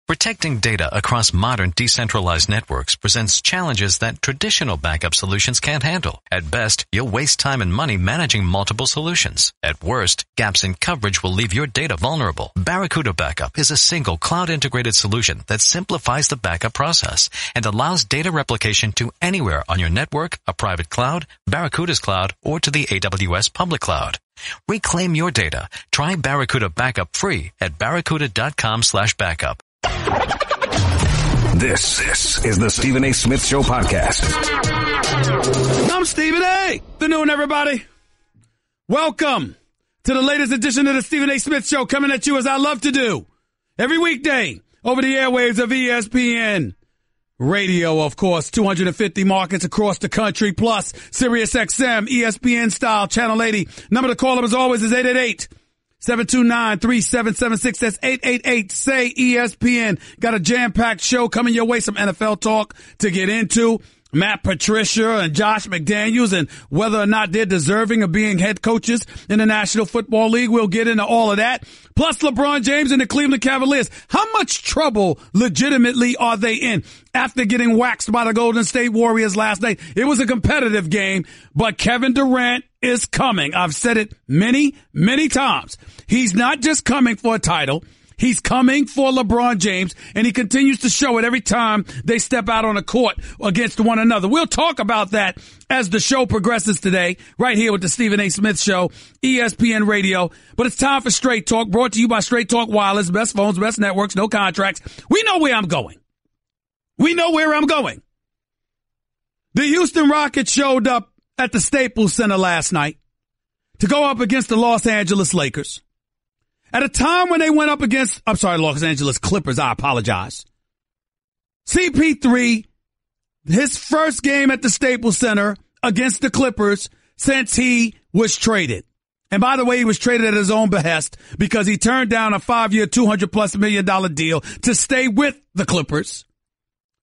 Protecting data across modern decentralized networks presents challenges that traditional backup solutions can't handle. At best, you'll waste time and money managing multiple solutions. At worst, gaps in coverage will leave your data vulnerable. Barracuda Backup is a single cloud-integrated solution that simplifies the backup process and allows data replication to anywhere on your network, a private cloud, Barracuda's cloud, or to the AWS public cloud. Reclaim your data. Try Barracuda Backup free at barracuda.com/backup. This is the Stephen A. Smith Show podcast. I'm Stephen A. Good noon, everybody. Welcome to the latest edition of the Stephen A. Smith Show, coming at you as I love to do every weekday over the airwaves of ESPN Radio, of course, 250 markets across the country, plus Sirius XM, ESPN style, Channel 80. Number to call up as always is 888-729-3776. That's 888-SAY-ESPN. Got a jam-packed show coming your way, some NFL talk to get into. Matt Patricia and Josh McDaniels and whether or not they're deserving of being head coaches in the National Football League. We'll get into all of that. Plus LeBron James and the Cleveland Cavaliers. How much trouble legitimately are they in after getting waxed by the Golden State Warriors last night? It was a competitive game, but Kevin Durant is coming. I've said it many, many times. He's not just coming for a title. He's coming for LeBron James, and he continues to show it every time they step out on a court against one another. We'll talk about that as the show progresses today, right here with the Stephen A. Smith Show, ESPN Radio. But it's time for Straight Talk, brought to you by Straight Talk Wireless, best phones, best networks, no contracts. We know where I'm going. We know where I'm going. The Houston Rockets showed up at the Staples Center last night to go up against the Los Angeles Lakers. At a time when they went up against, Los Angeles Clippers, I apologize. CP3, his first game at the Staples Center against the Clippers since he was traded. And by the way, he was traded at his own behest because he turned down a 5-year, $200+ million deal to stay with the Clippers.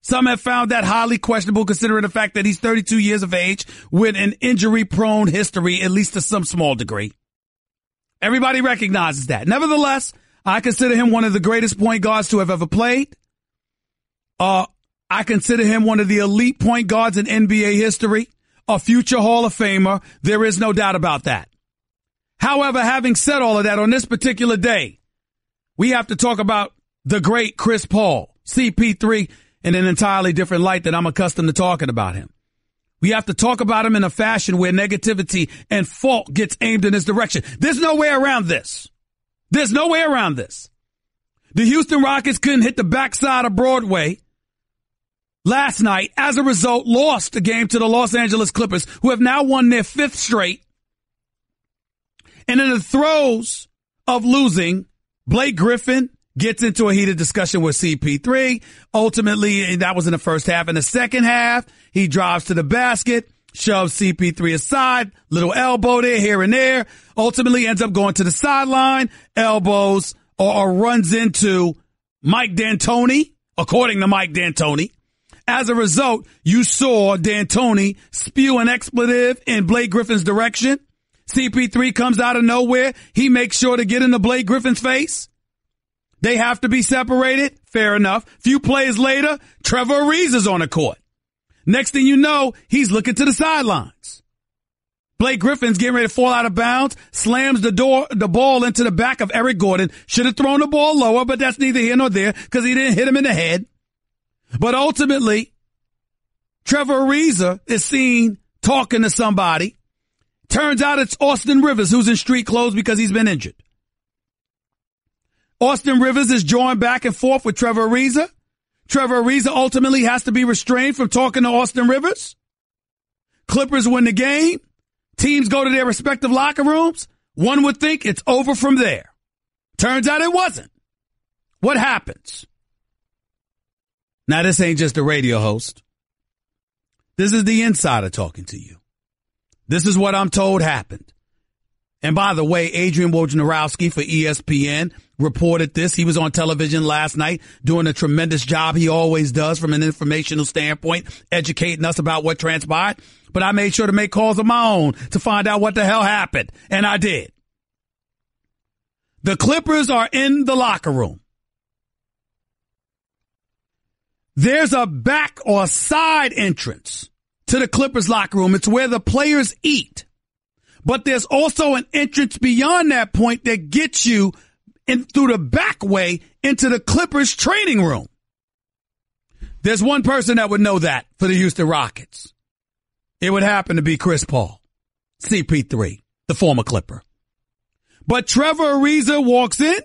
Some have found that highly questionable considering the fact that he's 32 years of age with an injury-prone history, at least to some small degree. Everybody recognizes that. Nevertheless, I consider him one of the greatest point guards to have ever played. I consider him one of the elite point guards in NBA history, a future Hall of Famer. There is no doubt about that. However, having said all of that, on this particular day, we have to talk about the great Chris Paul, CP3, in an entirely different light than I'm accustomed to talking about him. We have to talk about him in a fashion where negativity and fault gets aimed in his direction. There's no way around this. There's no way around this. The Houston Rockets couldn't hit the backside of Broadway last night. As a result, lost the game to the Los Angeles Clippers, who have now won their 5th straight. And in the throes of losing, Blake Griffin gets into a heated discussion with CP3. Ultimately, that was in the first half. In the second half, he drives to the basket, shoves CP3 aside, little elbow there, here and there. Ultimately ends up going to the sideline, elbows or runs into Mike D'Antoni, according to Mike D'Antoni. As a result, you saw D'Antoni spew an expletive in Blake Griffin's direction. CP3 comes out of nowhere. He makes sure to get into Blake Griffin's face. They have to be separated. Fair enough. Few plays later, Trevor Ariza is on the court. Next thing you know, he's looking to the sidelines. Blake Griffin's getting ready to fall out of bounds, slams the ball into the back of Eric Gordon. Should have thrown the ball lower, but that's neither here nor there because he didn't hit him in the head. But ultimately, Trevor Ariza is seen talking to somebody. Turns out it's Austin Rivers, who's in street clothes because he's been injured. Austin Rivers is joined back and forth with Trevor Ariza. Trevor Ariza ultimately has to be restrained from talking to Austin Rivers. Clippers win the game. Teams go to their respective locker rooms. One would think it's over from there. Turns out it wasn't. What happens? Now, this ain't just a radio host. This is the insider talking to you. This is what I'm told happened. And by the way, Adrian Wojnarowski for ESPN reported this. He was on television last night doing a tremendous job. He always does from an informational standpoint, educating us about what transpired. But I made sure to make calls of my own to find out what the hell happened. And I did. The Clippers are in the locker room. There's a back or side entrance to the Clippers locker room. It's where the players eat. But there's also an entrance beyond that point that gets you in through the back way into the Clippers training room. There's one person that would know that for the Houston Rockets. It would happen to be Chris Paul, CP3, the former Clipper. But Trevor Ariza walks in.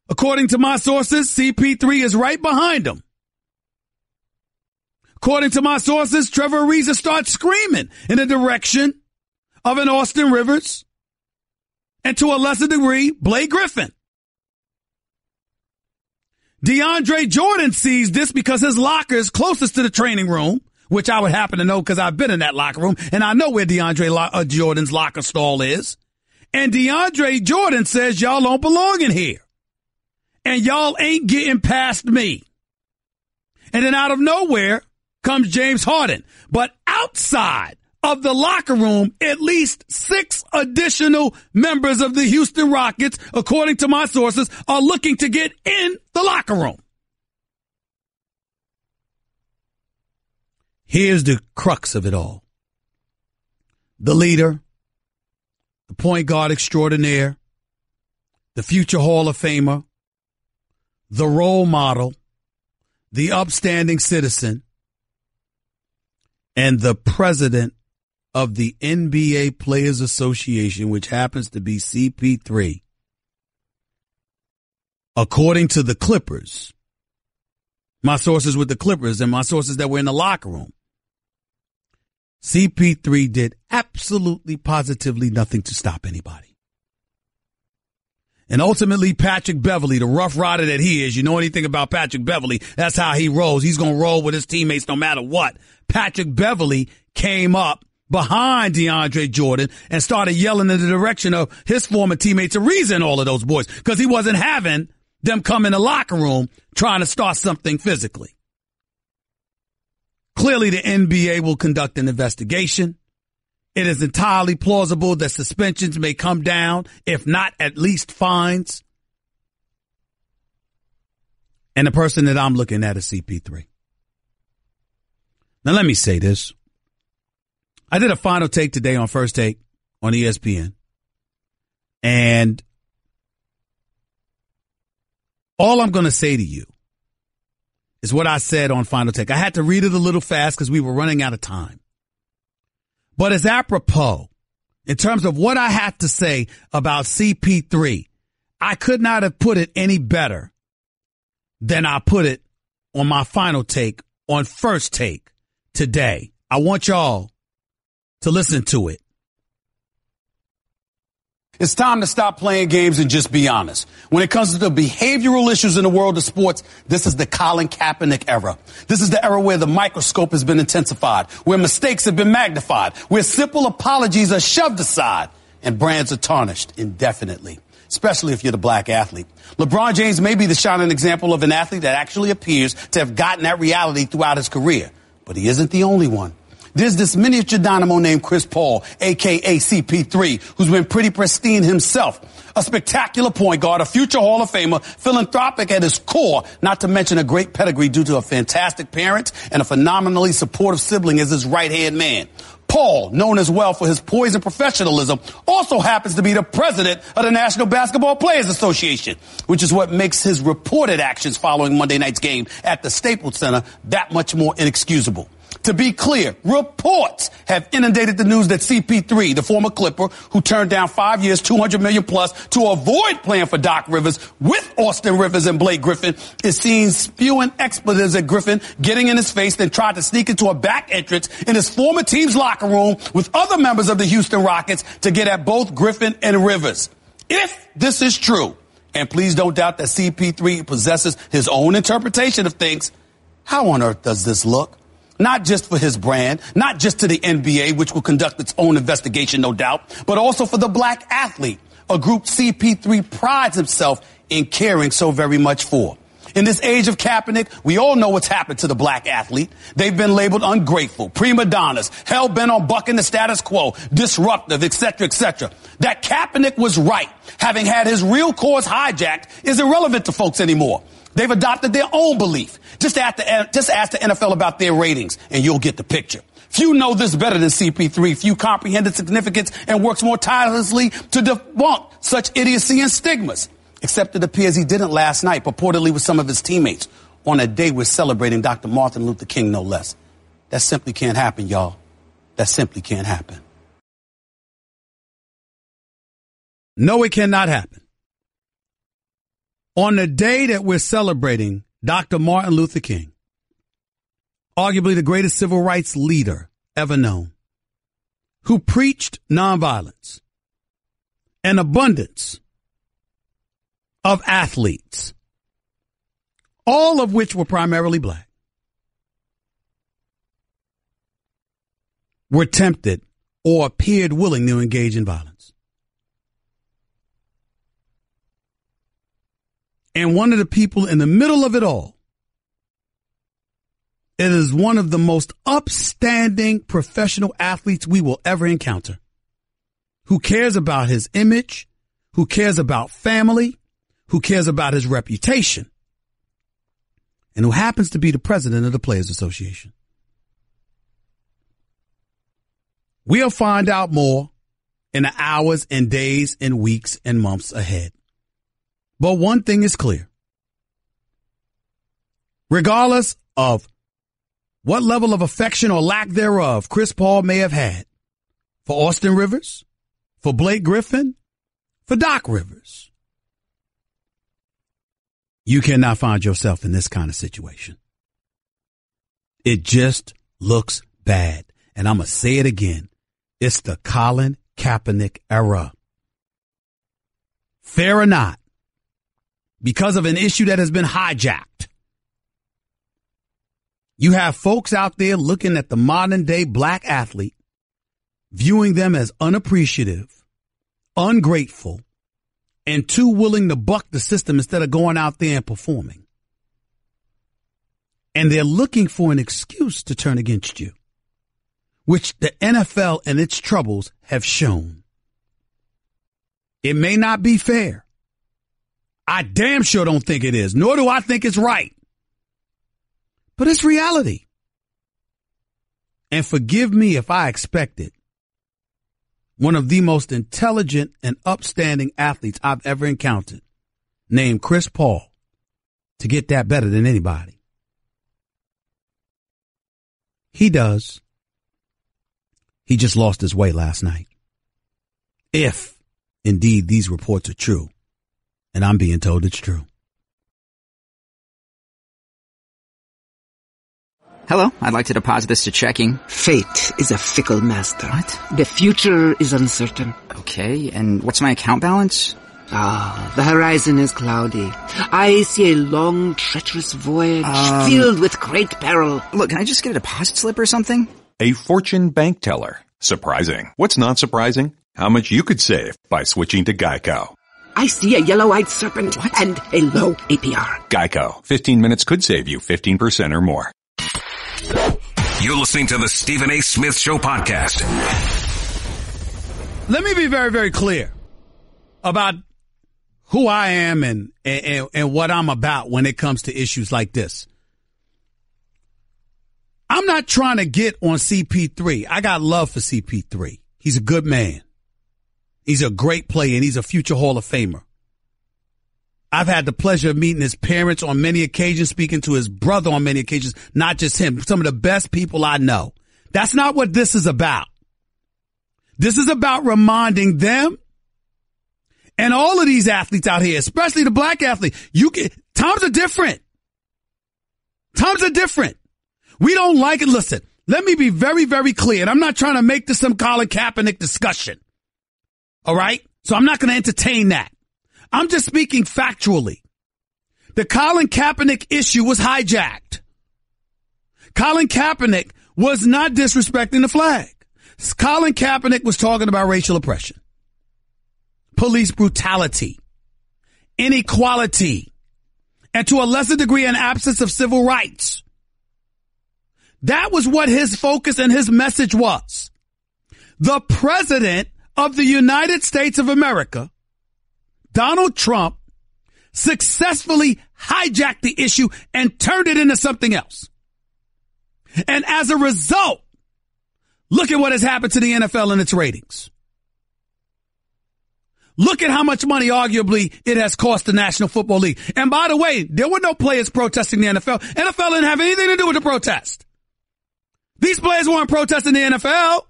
According to my sources, CP3 is right behind him. According to my sources, Trevor Ariza starts screaming in the direction of an Austin Rivers and to a lesser degree, Blake Griffin. DeAndre Jordan sees this because his locker is closest to the training room, which I would happen to know because I've been in that locker room and I know where DeAndre Jordan's locker stall is. And DeAndre Jordan says y'all don't belong in here. And y'all ain't getting past me. And then out of nowhere comes James Harden. But outside of the locker room, at least 6 additional members of the Houston Rockets, according to my sources, are looking to get in the locker room. Here's the crux of it all. The leader, the point guard extraordinaire, the future Hall of Famer, the role model, the upstanding citizen, and the president of the NBA Players Association, which happens to be CP3. According to the Clippers, my sources with the Clippers and my sources that were in the locker room, CP3 did absolutely positively nothing to stop anybody. And ultimately, Patrick Beverley, the rough rider that he is, you know anything about Patrick Beverley, that's how he rolls. He's going to roll with his teammates no matter what. Patrick Beverley came up behind DeAndre Jordan and started yelling in the direction of his former teammates, Ariza and all of those boys, because he wasn't having them come in the locker room trying to start something physically. Clearly, the NBA will conduct an investigation. It is entirely plausible that suspensions may come down, if not at least fines. And the person that I'm looking at is CP3. Now, let me say this. I did a final take today on First Take on ESPN. And all I'm going to say to you is what I said on Final Take. I had to read it a little fast because we were running out of time. But it's apropos in terms of what I have to say about CP3. I could not have put it any better than I put it on my Final Take on First Take today. I want y'all to listen to it. It's time to stop playing games and just be honest. When it comes to the behavioral issues in the world of sports, this is the Colin Kaepernick era. This is the era where the microscope has been intensified, where mistakes have been magnified, where simple apologies are shoved aside and brands are tarnished indefinitely, especially if you're the black athlete. LeBron James may be the shining example of an athlete that actually appears to have gotten that reality throughout his career, but he isn't the only one. There's this miniature dynamo named Chris Paul, a.k.a. CP3, who's been pretty pristine himself. A spectacular point guard, a future Hall of Famer, philanthropic at his core, not to mention a great pedigree due to a fantastic parent and a phenomenally supportive sibling as his right-hand man. Paul, known as well for his poise and professionalism, also happens to be the president of the National Basketball Players Association, which is what makes his reported actions following Monday night's game at the Staples Center that much more inexcusable. To be clear, reports have inundated the news that CP3, the former Clipper, who turned down 5 years, $200 million plus to avoid playing for Doc Rivers with Austin Rivers and Blake Griffin, is seen spewing expletives at Griffin, getting in his face, then tried to sneak into a back entrance in his former team's locker room with other members of the Houston Rockets to get at both Griffin and Rivers. If this is true, and please don't doubt that CP3 possesses his own interpretation of things, how on earth does this look? Not just for his brand, not just to the NBA, which will conduct its own investigation, no doubt, but also for the black athlete, a group CP3 prides himself in caring so very much for. In this age of Kaepernick, we all know what's happened to the black athlete. They've been labeled ungrateful, prima donnas, hell-bent on bucking the status quo, disruptive, etc., etc. That Kaepernick was right, having had his real cause hijacked, is irrelevant to folks anymore. They've adopted their own belief. Just ask the NFL about their ratings, and you'll get the picture. Few know this better than CP3. Few comprehend its significance and works more tirelessly to debunk such idiocy and stigmas. Except it appears he didn't last night, purportedly with some of his teammates, on a day we're celebrating Dr. Martin Luther King, no less. That simply can't happen, y'all. That simply can't happen. No, it cannot happen. On the day that we're celebrating Dr. Martin Luther King, arguably the greatest civil rights leader ever known, who preached nonviolence, an abundance of athletes, all of which were primarily black, were tempted or appeared willing to engage in violence. And one of the people in the middle of it all, it is one of the most upstanding professional athletes we will ever encounter, who cares about his image, who cares about family, who cares about his reputation, and who happens to be the president of the Players Association. We'll find out more in the hours and days and weeks and months ahead. But one thing is clear. Regardless of what level of affection or lack thereof Chris Paul may have had for Austin Rivers, for Blake Griffin, for Doc Rivers, you cannot find yourself in this kind of situation. It just looks bad. And I'm going to say it again. It's the Colin Kaepernick era. Fair or not, because of an issue that has been hijacked, you have folks out there looking at the modern day black athlete, viewing them as unappreciative, ungrateful, and too willing to buck the system instead of going out there and performing. And they're looking for an excuse to turn against you, which the NFL and its troubles have shown. It may not be fair. I damn sure don't think it is, nor do I think it's right. But it's reality. And forgive me if I expected one of the most intelligent and upstanding athletes I've ever encountered, named Chris Paul, to get that better than anybody. He does. He just lost his way last night. If, indeed, these reports are true, and I'm being told it's true. Hello, I'd like to deposit this to checking. Fate is a fickle master. What? The future is uncertain. Okay, and what's my account balance? The horizon is cloudy. I see a long, treacherous voyage filled with great peril. Look, can I just get a deposit slip or something? A Fortune bank teller. Surprising. What's not surprising? How much you could save by switching to Geico. I see a yellow-eyed serpent and a low APR. Geico. 15 minutes could save you 15% or more. You're listening to the Stephen A. Smith Show podcast. Let me be very, very clear about who I am and what I'm about when it comes to issues like this. I'm not trying to get on CP3. I got love for CP3. He's a good man. He's a great player, and he's a future Hall of Famer. I've had the pleasure of meeting his parents on many occasions, speaking to his brother on many occasions, not just him, some of the best people I know. That's not what this is about. This is about reminding them and all of these athletes out here, especially the black athlete, times are different. Times are different. We don't like it. Listen, let me be very, very clear. And I'm not trying to make this some Colin Kaepernick discussion. All right? So I'm not going to entertain that. I'm just speaking factually. The Colin Kaepernick issue was hijacked. Colin Kaepernick was not disrespecting the flag. Colin Kaepernick was talking about racial oppression, police brutality, inequality, and to a lesser degree, an absence of civil rights. That was what his focus and his message was. The president of the United States of America, Donald Trump, successfully hijacked the issue and turned it into something else. And as a result, look at what has happened to the NFL and its ratings. Look at how much money, arguably, it has cost the National Football League. And by the way, there were no players protesting the NFL. NFL didn't have anything to do with the protest. These players weren't protesting the NFL.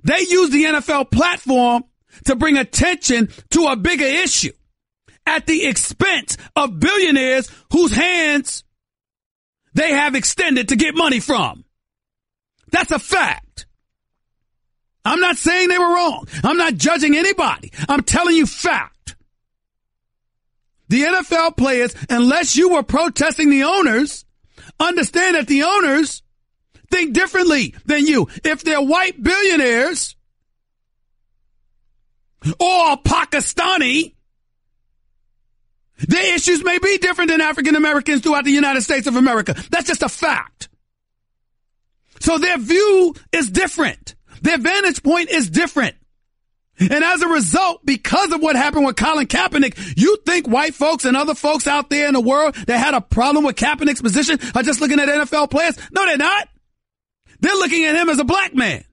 They used the NFL platform to bring attention to a bigger issue at the expense of billionaires whose hands they have extended to get money from. That's a fact. I'm not saying they were wrong. I'm not judging anybody. I'm telling you fact. The NFL players, unless you were protesting the owners, understand that the owners think differently than you. If they're white billionaires or Pakistani, their issues may be different than African Americans throughout the United States of America. That's just a fact. So their view is different. Their vantage point is different. And as a result, because of what happened with Colin Kaepernick, you think white folks and other folks out there in the world that had a problem with Kaepernick's position are just looking at NFL players? No, they're not. They're looking at him as a black man,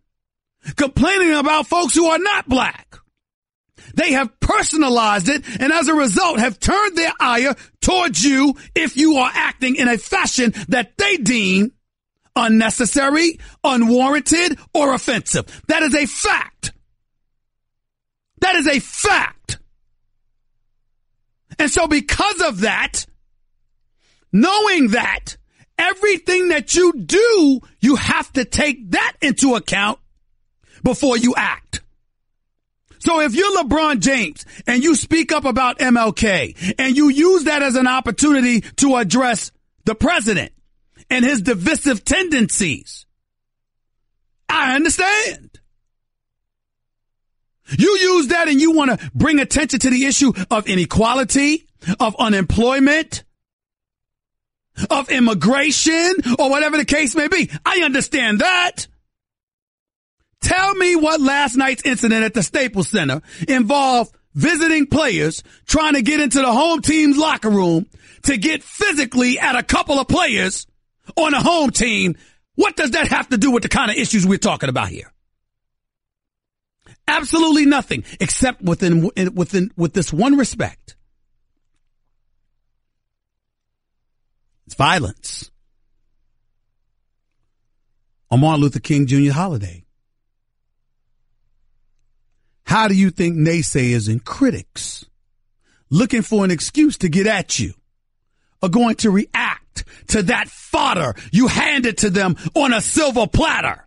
complaining about folks who are not black. They have personalized it and as a result have turned their ire towards you if you are acting in a fashion that they deem unnecessary, unwarranted, or offensive. That is a fact. That is a fact. And so because of that, knowing that, everything that you do, you have to take that into account before you act. So if you're LeBron James and you speak up about MLK and you use that as an opportunity to address the president and his divisive tendencies, I understand. You use that and you want to bring attention to the issue of inequality, of unemployment, of immigration, or whatever the case may be. I understand that. Tell me what last night's incident at the Staples Center involved visiting players trying to get into the home team's locker room to get physically at a couple of players on a home team. What does that have to do with the kind of issues we're talking about here? Absolutely nothing, except with this one respect. It's violence. On Martin Luther King Jr. holiday. How do you think naysayers and critics looking for an excuse to get at you are going to react to that fodder you handed to them on a silver platter?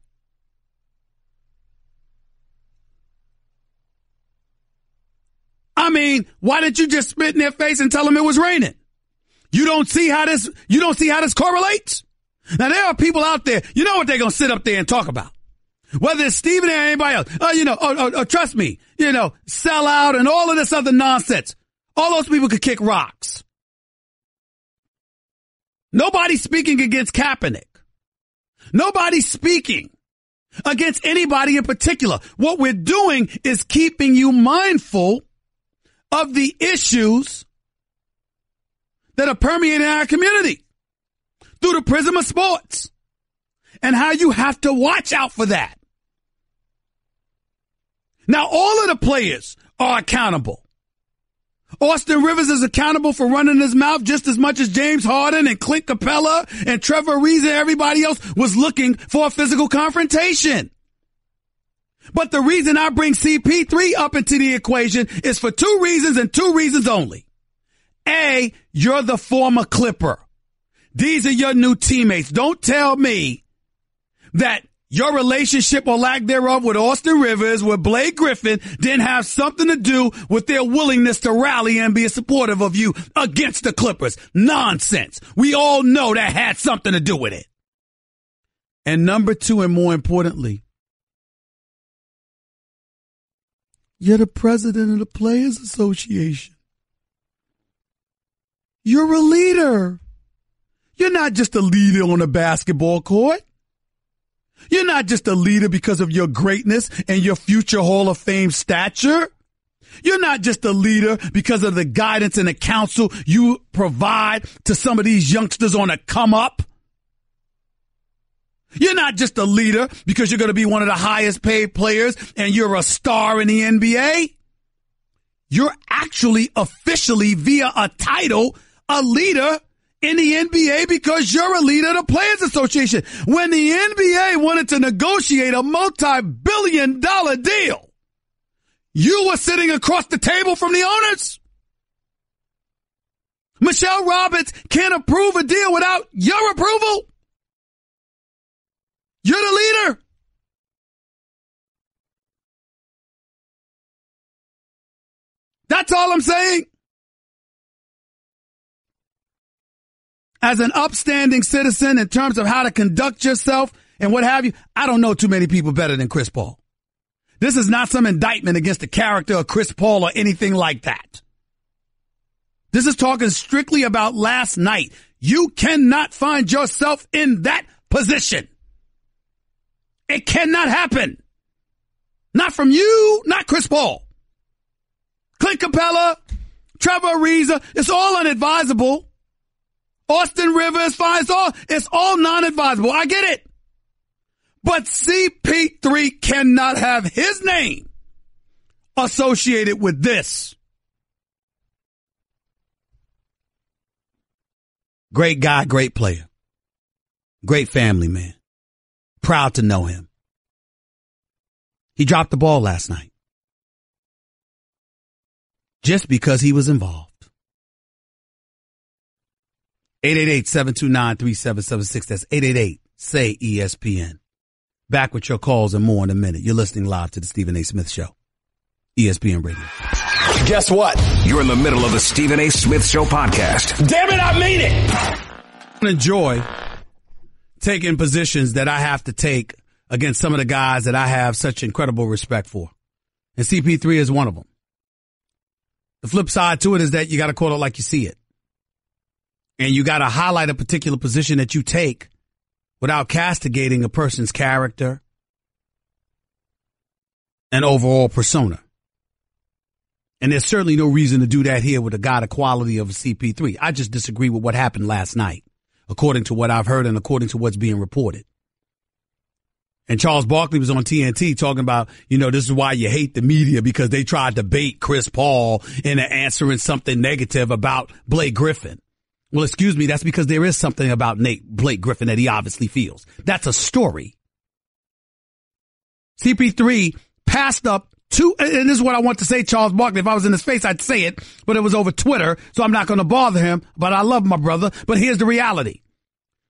I mean, why didn't you just spit in their face and tell them it was raining? You don't see how this correlates? Now there are people out there, you know what they're going to sit up there and talk about. Whether it's Stephen or anybody else, trust me, sell out and all of this other nonsense. All those people could kick rocks. Nobody's speaking against Kaepernick. Nobody's speaking against anybody in particular. What we're doing is keeping you mindful of the issues that are permeating our community through the prism of sports and how you have to watch out for that. Now, all of the players are accountable. Austin Rivers is accountable for running his mouth just as much as James Harden and Clint Capella and Trevor Ariza and everybody else was looking for a physical confrontation. But the reason I bring CP3 up into the equation is for two reasons and two reasons only. A, you're the former Clipper. These are your new teammates. Don't tell me that your relationship or lack thereof with Austin Rivers, with Blake Griffin, didn't have something to do with their willingness to rally and be supportive of you against the Clippers. Nonsense. We all know that had something to do with it. And number two, and more importantly, you're the president of the Players Association. You're a leader. You're not just a leader on a basketball court. You're not just a leader because of your greatness and your future Hall of Fame stature. You're not just a leader because of the guidance and the counsel you provide to some of these youngsters on a come up. You're not just a leader because you're going to be one of the highest paid players and you're a star in the NBA. You're actually officially via a title, a leader in the NBA because you're a leader of the Players Association. When the NBA wanted to negotiate a multi-billion-dollar deal, you were sitting across the table from the owners. Michelle Roberts can't approve a deal without your approval. You're the leader. That's all I'm saying. As an upstanding citizen in terms of how to conduct yourself and what have you, I don't know too many people better than Chris Paul. This is not some indictment against the character of Chris Paul or anything like that. This is talking strictly about last night. You cannot find yourself in that position. It cannot happen. Not from you, not Chris Paul. Clint Capella, Trevor Ariza, it's all unadvisable. Austin Rivers, fine, it's all non-advisable. I get it. But CP3 cannot have his name associated with this. Great guy, great player. Great family man. Proud to know him. He dropped the ball last night. Just because he was involved. 888-729-3776. That's 888-SAY-ESPN. Back with your calls and more in a minute. You're listening live to the Stephen A. Smith Show. ESPN Radio. Guess what? You're in the middle of the Stephen A. Smith Show podcast. Damn it, I mean it! I enjoy taking positions that I have to take against some of the guys that I have such incredible respect for. And CP3 is one of them. The flip side to it is that you got to call it like you see it. And you got to highlight a particular position that you take without castigating a person's character and overall persona. And there's certainly no reason to do that here with a guy the quality of a CP3. I just disagree with what happened last night, according to what I've heard and according to what's being reported. And Charles Barkley was on TNT talking about, this is why you hate the media, because they tried to bait Chris Paul into answering something negative about Blake Griffin. Well, excuse me, that's because there is something about Blake Griffin that he obviously feels. That's a story. CP3 passed up and this is what I want to say, Charles Barkley. If I was in his face, I'd say it, but it was over Twitter, so I'm not going to bother him. But I love my brother. But here's the reality.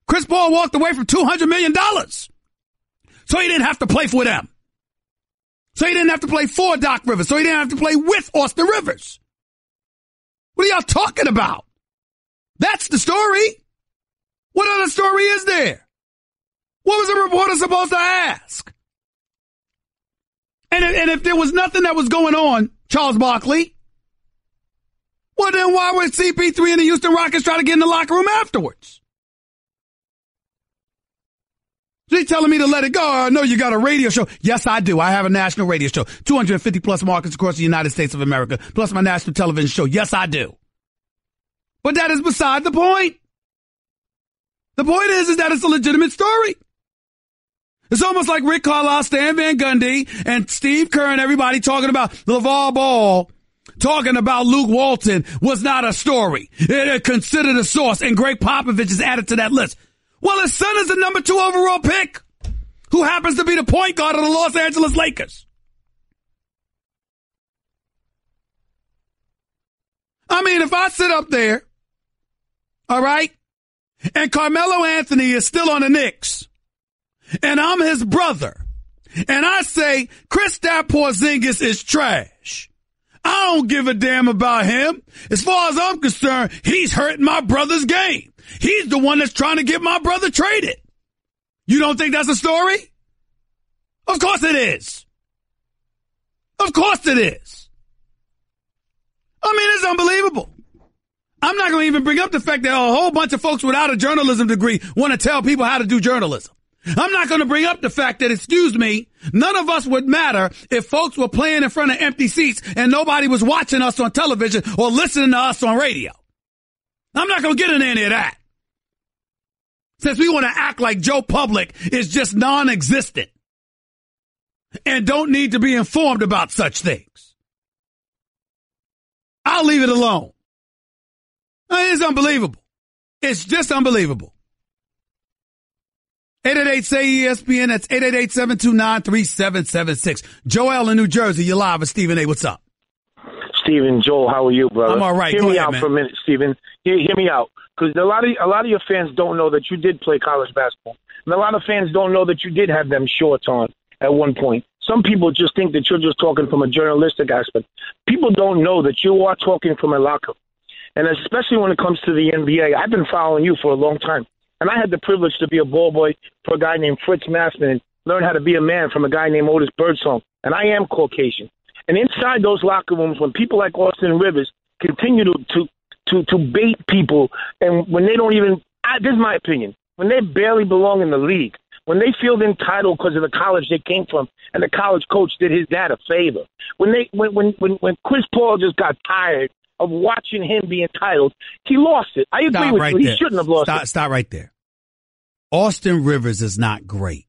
Chris Paul walked away from $200 million. So he didn't have to play for them. So he didn't have to play for Doc Rivers. So he didn't have to play with Austin Rivers. What are y'all talking about? That's the story. What other story is there? What was a reporter supposed to ask? And if there was nothing that was going on, Charles Barkley, well then why would CP3 and the Houston Rockets try to get in the locker room afterwards? He's telling me to let it go. I know you got a radio show. Yes, I do. I have a national radio show. 250 plus markets across the United States of America, plus my national television show. Yes, I do. But that is beside the point. The point is that it's a legitimate story. It's almost like Rick Carlisle, Stan Van Gundy, and Steve Kerr and everybody talking about LeVar Ball, talking about Luke Walton was not a story. It is considered a source, and Greg Popovich is added to that list. Well, his son is the number 2 overall pick, who happens to be the point guard of the Los Angeles Lakers. I mean, if I sit up there, all right, and Carmelo Anthony is still on the Knicks, and I'm his brother, and I say Kristaps Porzingis is trash, I don't give a damn about him. As far as I'm concerned, he's hurting my brother's game. He's the one that's trying to get my brother traded. You don't think that's a story? Of course it is. Of course it is. I mean, it's unbelievable. I'm not going to even bring up the fact that a whole bunch of folks without a journalism degree want to tell people how to do journalism. I'm not going to bring up the fact that, excuse me, none of us would matter if folks were playing in front of empty seats and nobody was watching us on television or listening to us on radio. I'm not going to get into any of that. Since we want to act like Joe Public is just non-existent and don't need to be informed about such things. I'll leave it alone. It's unbelievable. It's just unbelievable. 888-SAY-ESPN. That's 888-729-3776. Joel in New Jersey, you're live with Stephen A. What's up? Stephen, Joel, how are you, brother? I'm all right. Hear Go me ahead, out man. for a minute, Stephen. Hear me out. Because a lot of your fans don't know that you did play college basketball. And a lot of fans don't know that you did have them shorts on at one point. Some people just think that you're just talking from a journalistic aspect. People don't know that you are talking from a locker. And especially when it comes to the NBA, I've been following you for a long time. And I had the privilege to be a ball boy for a guy named Fritz Massman and learn how to be a man from a guy named Otis Birdsong. And I am Caucasian. And inside those locker rooms, when people like Austin Rivers continue to bait people, and when they don't even – this is my opinion. When they barely belong in the league, when they feel entitled because of the college they came from and the college coach did his dad a favor, when Chris Paul just got tired of watching him be entitled, he lost it. I agree with you. He shouldn't have lost it. Stop right there. Austin Rivers is not great.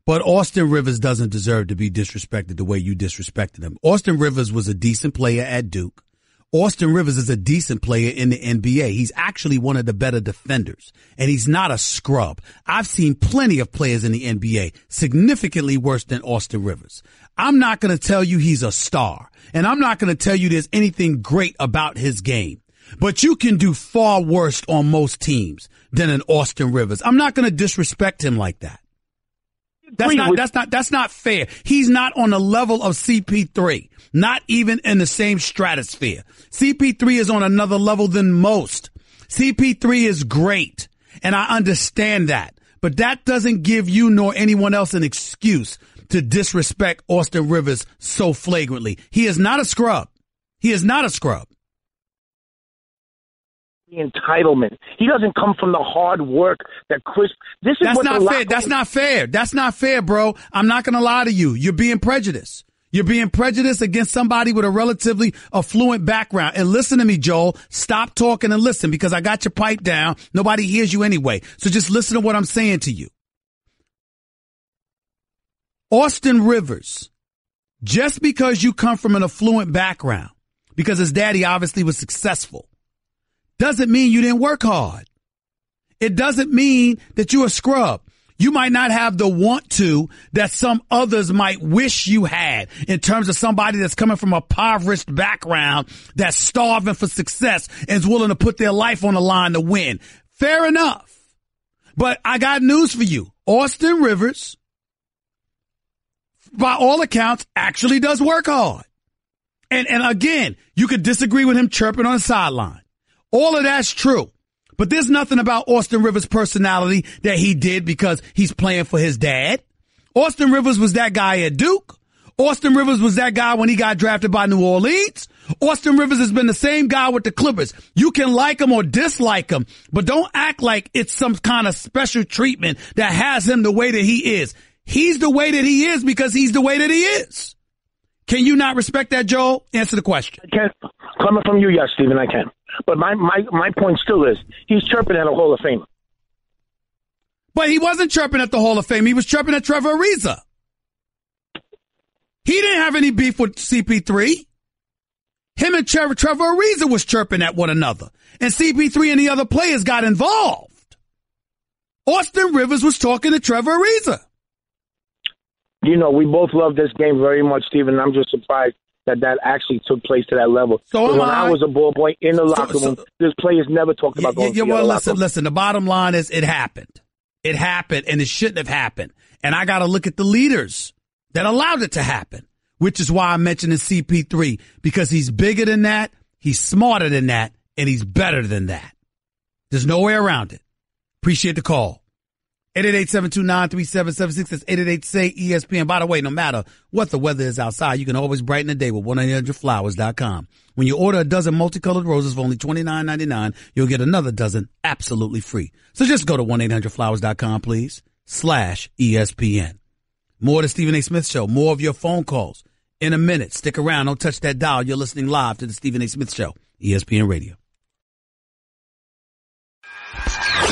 But Austin Rivers doesn't deserve to be disrespected the way you disrespected him. Austin Rivers was a decent player at Duke. Austin Rivers is a decent player in the NBA. He's actually one of the better defenders, and he's not a scrub. I've seen plenty of players in the NBA significantly worse than Austin Rivers. I'm not going to tell you he's a star, and I'm not going to tell you there's anything great about his game. But you can do far worse on most teams than an Austin Rivers. I'm not going to disrespect him like that. That's not fair. He's not on the level of CP3, not even in the same stratosphere. CP3 is on another level than most. CP3 is great, and I understand that. But that doesn't give you nor anyone else an excuse to disrespect Austin Rivers so flagrantly. He is not a scrub. He is not a scrub. Entitlement. He doesn't come from the hard work that Chris. That's not fair. That's not fair. That's not fair, bro. I'm not going to lie to you. You're being prejudiced. You're being prejudiced against somebody with a relatively affluent background. And listen to me, Joel. Stop talking and listen, because I got your pipe down. Nobody hears you anyway. So just listen to what I'm saying to you. Austin Rivers, just because you come from an affluent background, because his daddy obviously was successful, doesn't mean you didn't work hard. It doesn't mean that you're a scrub. You might not have the want to that some others might wish you had in terms of somebody that's coming from a impoverished background that's starving for success and is willing to put their life on the line to win. Fair enough. But I got news for you. Austin Rivers, by all accounts, actually does work hard. And again, you could disagree with him chirping on the sideline. All of that's true. But there's nothing about Austin Rivers' personality that he did because he's playing for his dad. Austin Rivers was that guy at Duke. Austin Rivers was that guy when he got drafted by New Orleans. Austin Rivers has been the same guy with the Clippers. You can like him or dislike him, but don't act like it's some kind of special treatment that has him the way that he is. He's the way that he is because he's the way that he is. Can you not respect that, Joel? Answer the question. I can. Coming from you, yes, Stephen, I can. But my point still is he's chirping at a Hall of Famer. But he wasn't chirping at the Hall of Fame. He was chirping at Trevor Ariza. He didn't have any beef with CP3. Him and Trevor Ariza was chirping at one another. And CP3 and the other players got involved. Austin Rivers was talking to Trevor Ariza. You know, we both love this game very much, Stephen. I'm just surprised that actually took place to that level. So when I was a ball boy in the locker room, this players never talked about going to the locker room. Listen, the bottom line is it happened. It happened, and it shouldn't have happened. And I got to look at the leaders that allowed it to happen, which is why I'm mentioning CP3, because he's bigger than that, he's smarter than that, and he's better than that. There's no way around it. Appreciate the call. 888-729-3776. That's 888-SAY-ESPN. By the way, no matter what the weather is outside, you can always brighten the day with 1-800-Flowers.com. When you order a dozen multicolored roses for only $29.99, you'll get another dozen absolutely free. So just go to 1-800-Flowers.com, please. More of the Stephen A. Smith Show. More of your phone calls in a minute. Stick around. Don't touch that dial. You're listening live to the Stephen A. Smith Show, ESPN Radio.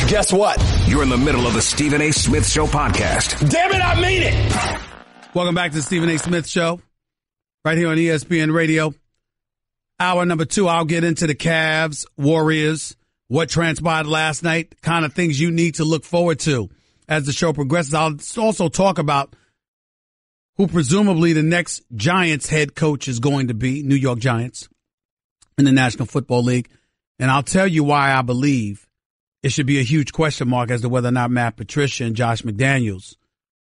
Guess what? You're in the middle of the Stephen A. Smith Show podcast. Damn it, I mean it. Welcome back to the Stephen A. Smith Show, right here on ESPN Radio. Hour number 2, I'll get into the Cavs, Warriors, what transpired last night, kind of things you need to look forward to as the show progresses. I'll also talk about who presumably the next Giants head coach is going to be, New York Giants, in the National Football League. And I'll tell you why I believe it should be a huge question mark as to whether or not Matt Patricia and Josh McDaniels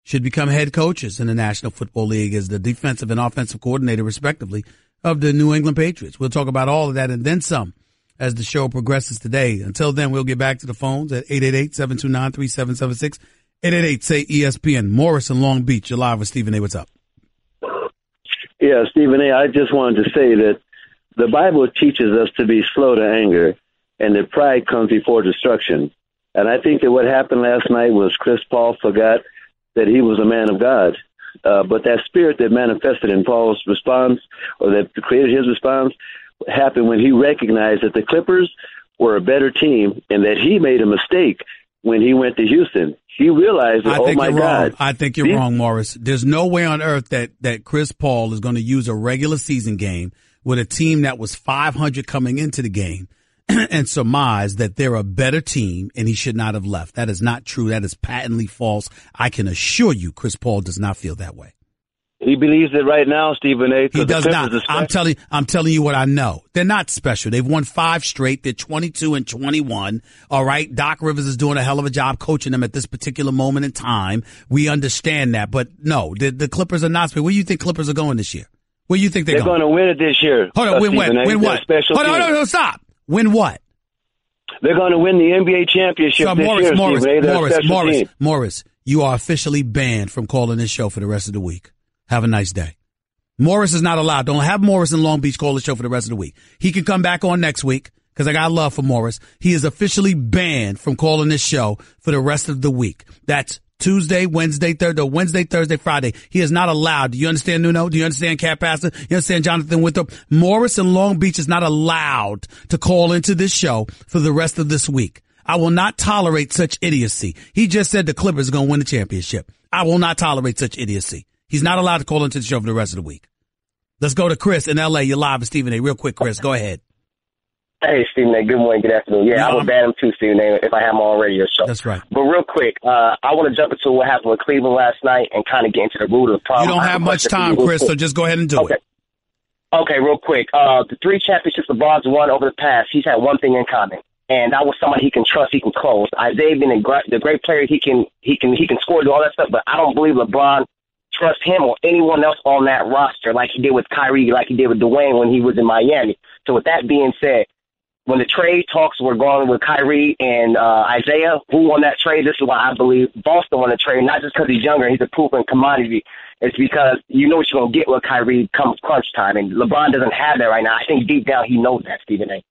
should become head coaches in the National Football League as the defensive and offensive coordinator, respectively, of the New England Patriots. We'll talk about all of that and then some as the show progresses today. Until then, we'll get back to the phones at 888-729-3776. 888-SAY-ESPN. Morris in Long Beach. You're live with Stephen A. What's up? Yeah, Stephen A., I just wanted to say that the Bible teaches us to be slow to anger and that pride comes before destruction. And I think that what happened last night was Chris Paul forgot that he was a man of God. But that spirit that manifested in Paul's response, or that created his response, happened when he recognized that the Clippers were a better team and that he made a mistake when he went to Houston. He realized that, oh, my God. I think you're wrong, Morris. There's no way on earth that Chris Paul is going to use a regular season game with a team that was 500 coming into the game and surmise that they're a better team and he should not have left. That is not true. That is patently false. I can assure you Chris Paul does not feel that way. He believes it right now, Stephen A. He does not. I'm telling you what I know. They're not special. They've won 5 straight. They're 22-21. All right. Doc Rivers is doing a hell of a job coaching them at this particular moment in time. We understand that. But no, the Clippers are not special. Where do you think Clippers are going this year? Where do you think they're going? They're going to win it this year. Hold on. Win what? Win what? Hold on. Stop. Win what? They're going to win the NBA championship this year. Morris, you are officially banned from calling this show for the rest of the week. Have a nice day. Morris is not allowed. Don't have Morris in Long Beach call the show for the rest of the week. He can come back on next week because I got love for Morris. He is officially banned from calling this show for the rest of the week. That's Tuesday, Wednesday, Thursday, Friday. He is not allowed. Do you understand, Nuno? Do you understand, Cat Pastor? You understand, Jonathan Winthrop? Morris in Long Beach is not allowed to call into this show for the rest of this week. I will not tolerate such idiocy. He just said the Clippers are going to win the championship. I will not tolerate such idiocy. He's not allowed to call into the show for the rest of the week. Let's go to Chris in L.A. You're live with Stephen A. Real quick, Chris. Go ahead. Hey, Stephen A. Good morning. Good afternoon. Yeah, I would ban him too, Stephen A., if I have him on radio show. That's right. But real quick, I want to jump into what happened with Cleveland last night and kind of get into the root of the problem. You don't have much time, Chris, so just go ahead and do it. Okay, real quick. The 3 championships LeBron's won over the past, he's had one thing in common. And that was somebody he can trust, he can close. Isaiah being the great player, he can score, do all that stuff, but I don't believe LeBron trust him or anyone else on that roster like he did with Kyrie, like he did with Dwayne when he was in Miami. So with that being said, when the trade talks were going with Kyrie and Isaiah, who won that trade? This is why I believe Boston won the trade, not just because he's younger, he's a proven commodity. It's because you know what you're going to get with Kyrie come crunch time, and LeBron doesn't have that right now. I think deep down he knows that, Stephen A.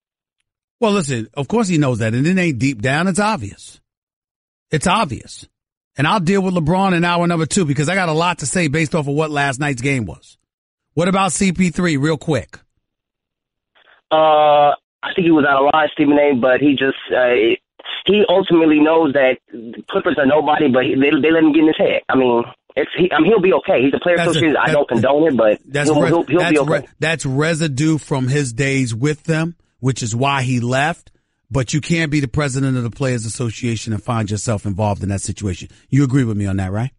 Well, listen, of course he knows that, and it ain't deep down. It's obvious. It's obvious. And I'll deal with LeBron in hour number 2 because I got a lot to say based off of what last night's game was. What about CP3 real quick? I think he was out of line, Stephen A., but he just he ultimately knows that Clippers are nobody, but they let him get in his head. I mean, he'll be okay. He's a player association. I don't condone it, but he'll be okay. That's residue from his days with them, which is why he left. But you can't be the president of the Players Association and find yourself involved in that situation. You agree with me on that, right?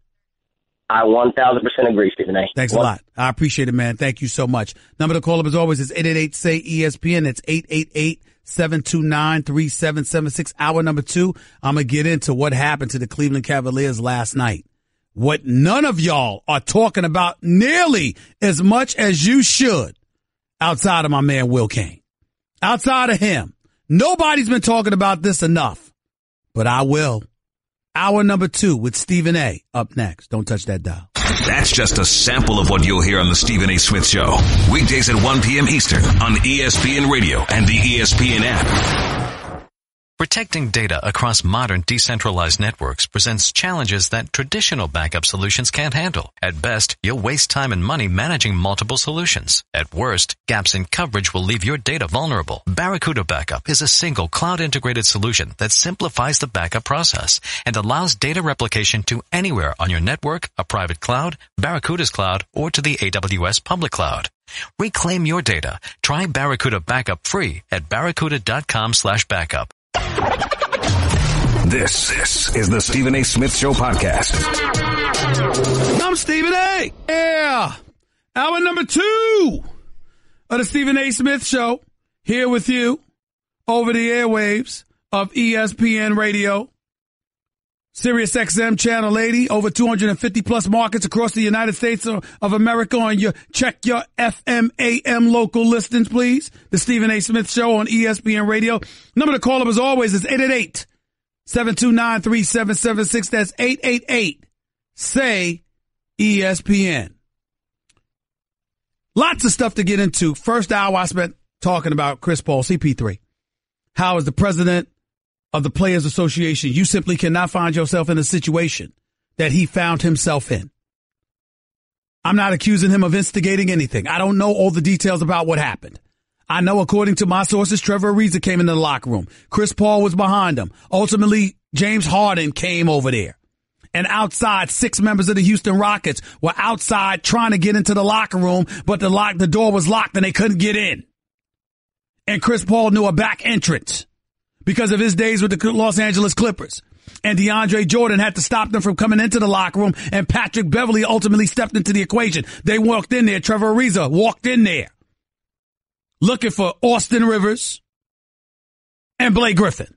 I 1,000% agree, Stephen A. Thanks a lot. I appreciate it, man. Thank you so much. Number to call up as always is 888-SAY-ESPN. That's 888-729-3776. Hour number 2, I'm going to get into what happened to the Cleveland Cavaliers last night. What none of y'all are talking about nearly as much as you should outside of my man Will Kane. Outside of him. Nobody's been talking about this enough, but I will. Hour number 2 with Stephen A. up next. Don't touch that dial. That's just a sample of what you'll hear on the Stephen A. Smith Show. Weekdays at 1 p.m. Eastern on ESPN Radio and the ESPN app. Protecting data across modern decentralized networks presents challenges that traditional backup solutions can't handle. At best, you'll waste time and money managing multiple solutions. At worst, gaps in coverage will leave your data vulnerable. Barracuda Backup is a single cloud-integrated solution that simplifies the backup process and allows data replication to anywhere on your network, a private cloud, Barracuda's cloud, or to the AWS public cloud. Reclaim your data. Try Barracuda Backup free at barracuda.com/backup. This is the Stephen A. Smith Show podcast. I'm Stephen A. Yeah. Hour number 2 of the Stephen A. Smith Show. Here with you over the airwaves of ESPN Radio. Sirius XM Channel 80, over 250 plus markets across the United States of America. On your check your FM AM local listings, please. The Stephen A. Smith Show on ESPN Radio. Number to call up as always is 888-729-3776. That's 888-SAY-ESPN. Lots of stuff to get into. First hour I spent talking about Chris Paul, CP3. How is the president of the Players Association, you simply cannot find yourself in a situation that he found himself in. I'm not accusing him of instigating anything. I don't know all the details about what happened. I know, according to my sources, Trevor Ariza came into the locker room. Chris Paul was behind him. Ultimately, James Harden came over there. And outside, 6 members of the Houston Rockets were outside trying to get into the locker room, but the door was locked and they couldn't get in. And Chris Paul knew a back entrance because of his days with the Los Angeles Clippers. And DeAndre Jordan had to stop them from coming into the locker room, and Patrick Beverly ultimately stepped into the equation. They walked in there. Trevor Ariza walked in there looking for Austin Rivers and Blake Griffin.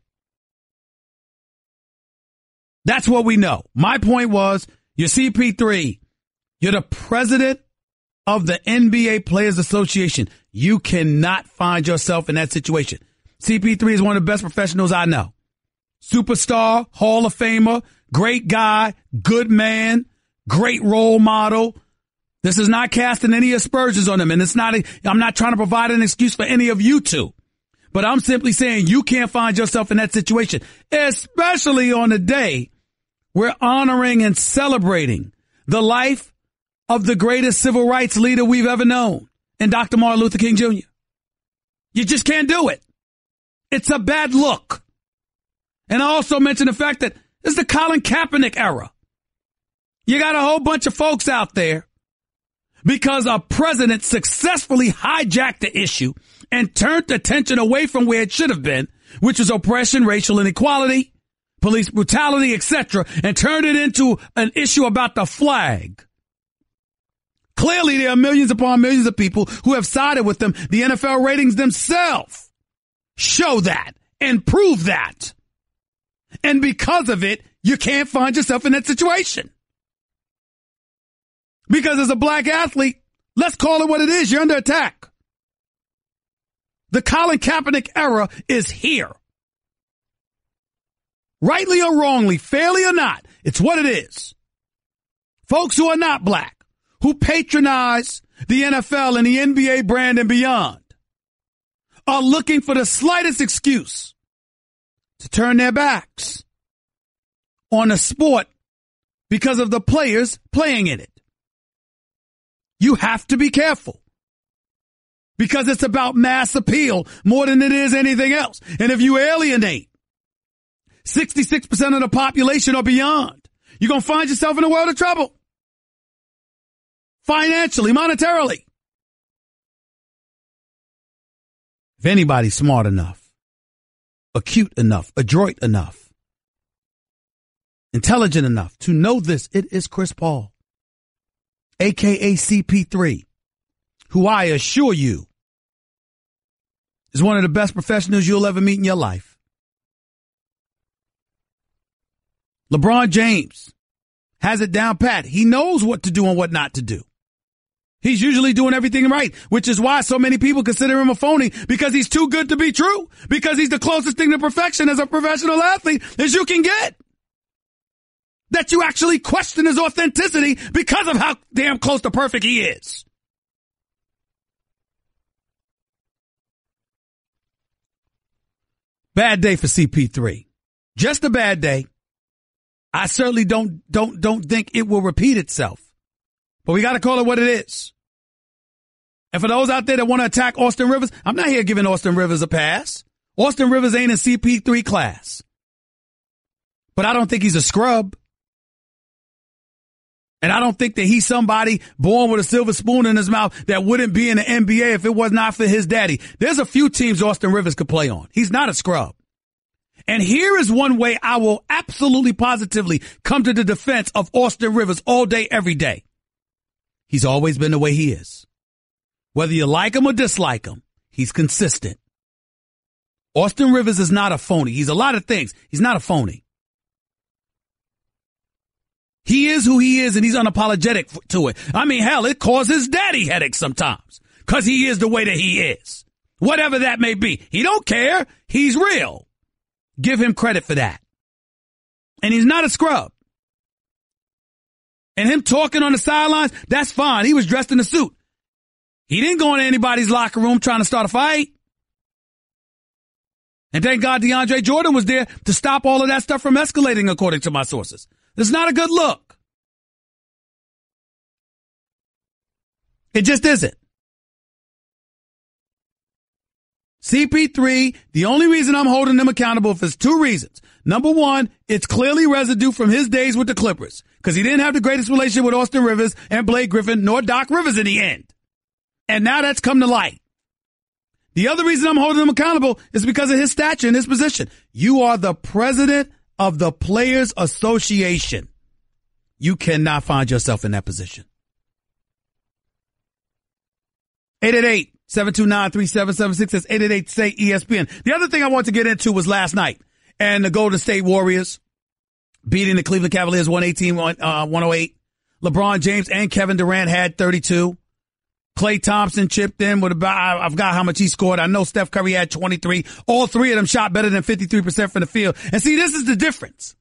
That's what we know. My point was, you're CP3. You're the president of the NBA Players Association. You cannot find yourself in that situation. CP3 is one of the best professionals I know. Superstar, Hall of Famer, great guy, good man, great role model. This is not casting any aspersions on him, and I'm not trying to provide an excuse for any of you two. But I'm simply saying you can't find yourself in that situation, especially on a day we're honoring and celebrating the life of the greatest civil rights leader we've ever known, and Dr. Martin Luther King Jr. You just can't do it. It's a bad look. And I also mentioned the fact that this is the Colin Kaepernick era. You got a whole bunch of folks out there because a president successfully hijacked the issue and turned attention away from where it should have been, which was oppression, racial inequality, police brutality, etc., and turned it into an issue about the flag. Clearly, there are millions upon millions of people who have sided with them. The NFL ratings themselves show that and prove that. And because of it, you can't find yourself in that situation. Because as a black athlete, let's call it what it is. You're under attack. The Colin Kaepernick era is here. Rightly or wrongly, fairly or not, it's what it is. Folks who are not black, who patronize the NFL and the NBA brand and beyond, are looking for the slightest excuse to turn their backs on a sport because of the players playing in it. You have to be careful because it's about mass appeal more than it is anything else. And if you alienate 66% of the population or beyond, you're going to find yourself in a world of trouble. Financially, monetarily. If anybody's smart enough, acute enough, adroit enough, intelligent enough to know this, it is Chris Paul, a.k.a. CP3, who I assure you is one of the best professionals you'll ever meet in your life. LeBron James has it down pat. He knows what to do and what not to do. He's usually doing everything right, which is why so many people consider him a phony, because he's too good to be true, because he's the closest thing to perfection as a professional athlete as you can get. That you actually question his authenticity because of how damn close to perfect he is. Bad day for CP3. Just a bad day. I certainly don't think it will repeat itself. But we got to call it what it is. And for those out there that want to attack Austin Rivers, I'm not here giving Austin Rivers a pass. Austin Rivers ain't in CP3 class. But I don't think he's a scrub. And I don't think that he's somebody born with a silver spoon in his mouth that wouldn't be in the NBA if it was not for his daddy. There's a few teams Austin Rivers could play on. He's not a scrub. And here is one way I will absolutely positively come to the defense of Austin Rivers all day, every day. He's always been the way he is. Whether you like him or dislike him, he's consistent. Austin Rivers is not a phony. He's a lot of things. He's not a phony. He is who he is, and he's unapologetic to it. I mean, hell, it causes daddy headaches sometimes because he is the way that he is. Whatever that may be. He don't care. He's real. Give him credit for that. And he's not a scrub. And him talking on the sidelines, that's fine. He was dressed in a suit. He didn't go into anybody's locker room trying to start a fight. And thank God DeAndre Jordan was there to stop all of that stuff from escalating, according to my sources. It's not a good look. It just isn't. CP3, the only reason I'm holding him accountable for is two reasons. Number one, it's clearly residue from his days with the Clippers because he didn't have the greatest relationship with Austin Rivers and Blake Griffin nor Doc Rivers in the end. And now that's come to light. The other reason I'm holding him accountable is because of his stature and his position. You are the president of the Players Association. You cannot find yourself in that position. 888-729-3776 says 888-SAY-ESPN. The other thing I want to get into was last night and the Golden State Warriors beating the Cleveland Cavaliers 118-108. LeBron James and Kevin Durant had 32. Klay Thompson chipped in with about, I forgot how much he scored. I know Steph Curry had 23. All three of them shot better than 53% from the field. And see, this is the difference.